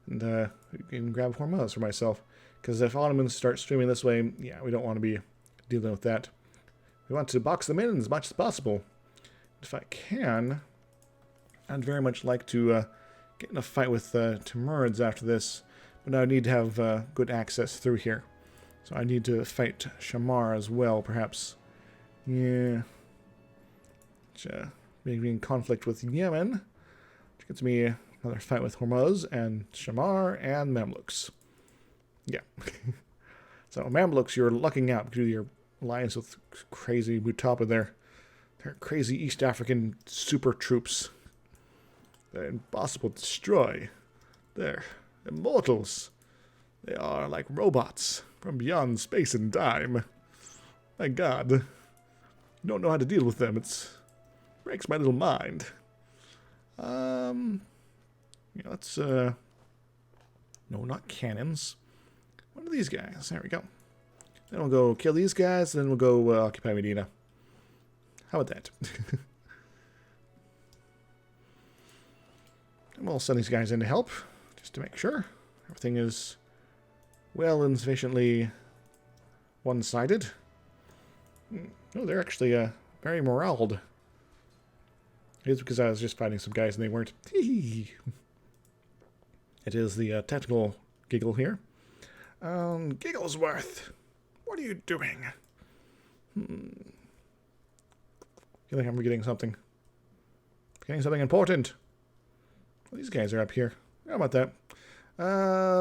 S1: And we can grab Hormuz for myself. Because if Ottomans start streaming this way, yeah, we don't want to be dealing with that. We want to box them in as much as possible. If I can, I'd very much like to get in a fight with Timurids after this. But I need to have good access through here. So I need to fight Shamar as well, perhaps. Yeah. Maybe in conflict with Yemen. Which gets me another fight with Hormuz and Shamar and Mamluks. Yeah. So Mamluks, you're lucking out due to your alliance with crazy Mutapa there. They're crazy East African super troops. They're impossible to destroy. They're immortals. They are like robots from beyond space and time. My God. You don't know how to deal with them. It breaks my little mind. Yeah, let's, no, not cannons. What are these guys? There we go. Then we'll go kill these guys, then we'll go occupy Medina. How about that? And we'll send these guys in to help, just to make sure everything is well and sufficiently one-sided. Oh, they're actually very moraled. It's because I was just fighting some guys and they weren't. It is the technical giggle here. Gigglesworth, what are you doing? Feel like I'm forgetting something. Forgetting something important. Well, these guys are up here. How about that?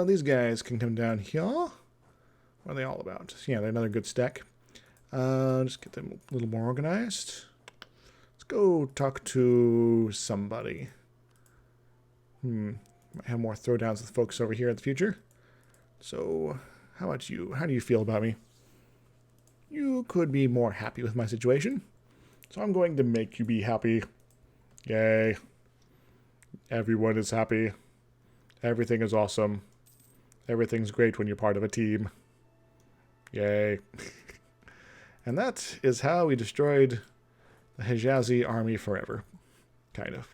S1: These guys can come down here. What are they all about? Yeah, they're another good stack. Just get them a little more organized. Let's go talk to somebody. Might have more throwdowns with folks over here in the future. So, how about you? How do you feel about me? You could be more happy with my situation. So I'm going to make you be happy. Yay. Everyone is happy. Everything is awesome. Everything's great when you're part of a team. Yay. And that is how we destroyed the Hijazi army forever. Kind of.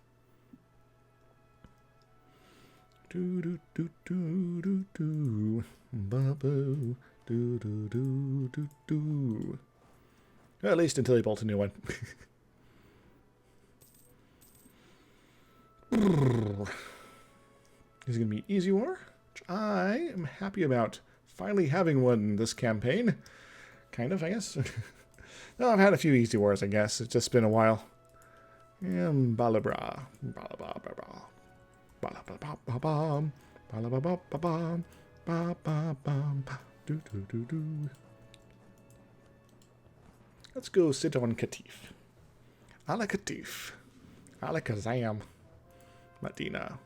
S1: Do do do do do do. Ba-boo. Do do do do do. Well, at least until he built a new one. Is it going to be easy war? Which I am happy about finally having one this campaign. Kind of, I guess. No, I've had a few easy wars, I guess. It's just been a while. Balabra. Balabra. Balabra. Balabra. Do do do do. Let's go sit on Qatif. Ala Qatif. Ala Kazam. Medina.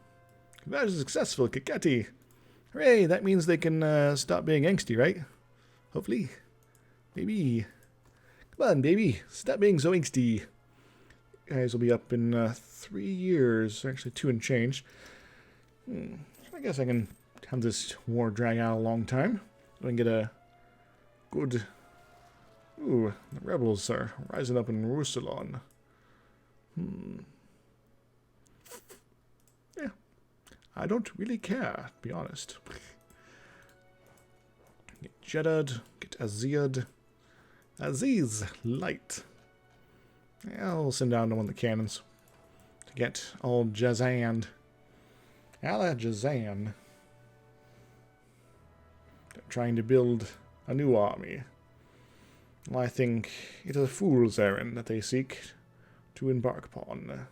S1: That is successful, Kakati. Hooray, that means they can stop being angsty, right? Hopefully. Maybe. Come on, baby. Stop being so angsty. You guys will be up in 3 years. Actually, 2 and change. I guess I can have this war drag out a long time. I can get a good... Ooh, the rebels are rising up in Russalon. Yeah. I don't really care, to be honest. Get Jeddah, get Aziyad. Aziz, light. Yeah, I'll send down one of the cannons to get old Jazan. Ala Jazan. They're trying to build a new army. Well, I think it is a fool's errand that they seek to embark upon.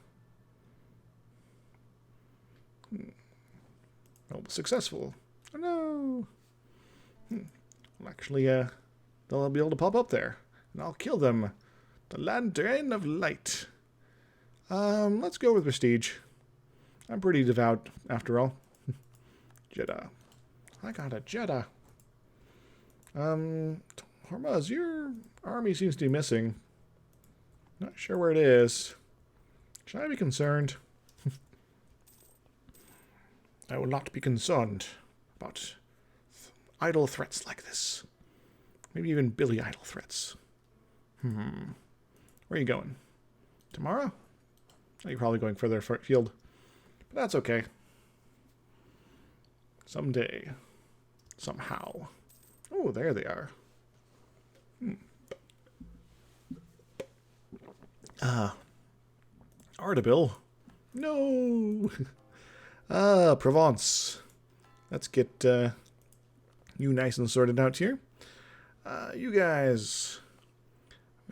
S1: Well, successful. Oh no! Well, actually, they'll be able to pop up there, and I'll kill them. The Lantern of Light. Let's go with Prestige. I'm pretty devout, after all. Jeddah. I got a Jeddah. Hormuz, your army seems to be missing. Not sure where it is. Should I be concerned? I will not be concerned about idle threats like this. Maybe even Billy Idol threats. Where are you going? Tomorrow? Oh, you're probably going further afield. But that's okay. Someday. Somehow. Oh, there they are. Ardabil. No! Provence. Let's get you nice and sorted out here. You guys,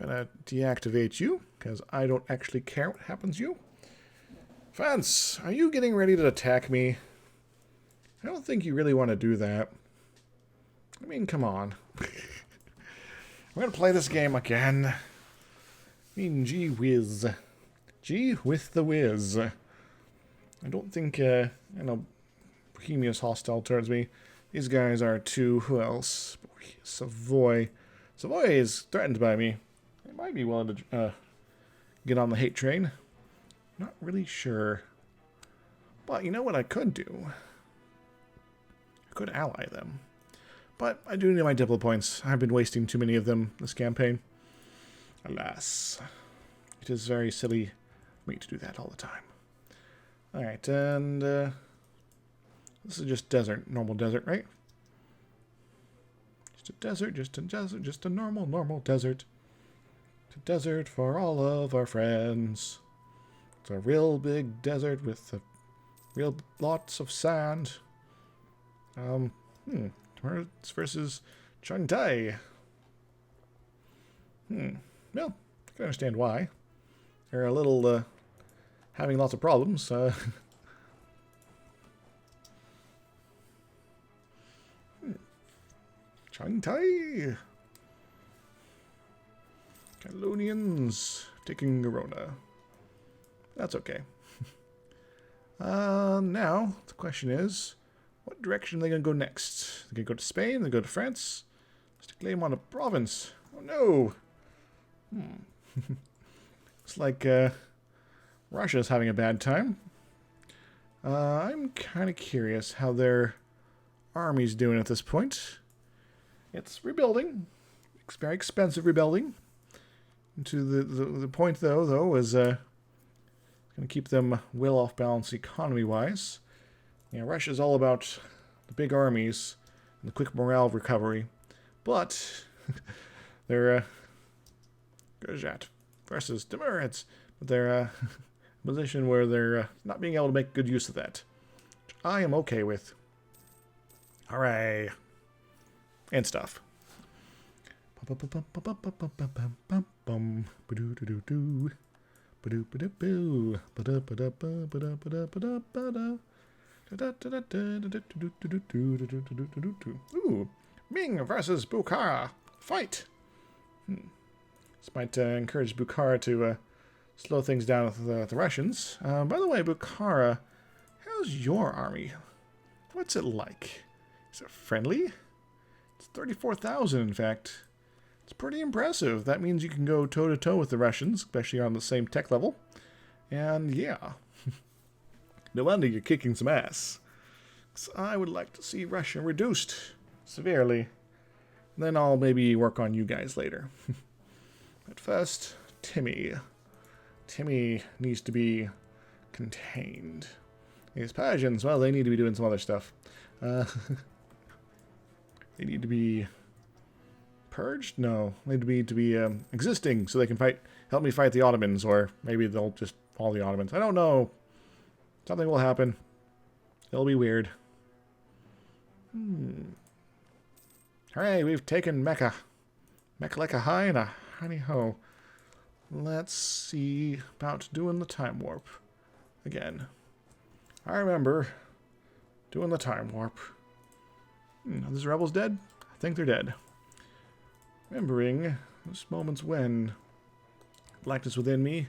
S1: I'm gonna deactivate you, because I don't actually care what happens to you. France, are you getting ready to attack me? I don't think you really want to do that. I mean, come on. We're gonna play this game again. I mean, gee whiz. Gee with the whiz. I don't think, I know, Bohemia's hostile towards me. These guys are too. Who else? Savoy. Savoy is threatened by me. They might be willing to get on the hate train. Not really sure. But you know what I could do? I could ally them. But I do need my diplo points. I've been wasting too many of them this campaign. Alas. It is very silly for me to do that all the time. Alright, and this is just desert. Normal desert, right? Just a desert, just a desert, just a normal desert. It's a desert for all of our friends. It's a real big desert with real lots of sand. It's versus Changtai. Well, I can understand why. They're a little, having lots of problems. Changtai! Catalonians taking Garona. That's okay. Now, the question is, what direction are they going to go next? They're going to go to Spain? They go to France? Just to claim on a province. Oh no! It's like Russia's having a bad time. I'm kind of curious how their army's doing at this point. It's rebuilding. It's very expensive rebuilding. To the point though is going to keep them well off balance economy-wise. Yeah, Russia's all about the big armies and the quick morale recovery, but they're Gurjat versus Demurids, but they're a position where they're not being able to make good use of that, which I am okay with. Hooray! And stuff. Ooh, Ming versus Bukhara. Fight! This might encourage Bukhara to slow things down with the Russians. By the way, Bukhara, how's your army? What's it like? Is it friendly? It's 34,000, in fact. It's pretty impressive. That means you can go toe-to-toe with the Russians, especially on the same tech level. And yeah. No wonder you're kicking some ass. 'Cause I would like to see Russia reduced severely. Then I'll maybe work on you guys later. But first, Timmy. Timmy needs to be contained. These Persians, well, they need to be doing some other stuff. They need to be purged? No, they need to be existing so they can help me fight the Ottomans, or maybe they'll just follow the Ottomans. I don't know. Something will happen. It'll be weird. Hooray, we've taken Mecca. Mecca like a high and a honey ho. Let's see about doing the time warp again. I remember doing the time warp. Are these rebels dead? I think they're dead. Remembering those moments when blackness within me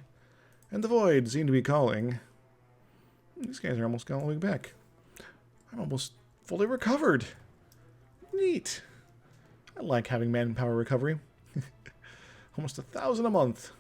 S1: and the void seem to be calling. These guys are almost going back. I'm almost fully recovered. Neat. I like having manpower recovery. Almost 1,000 a month.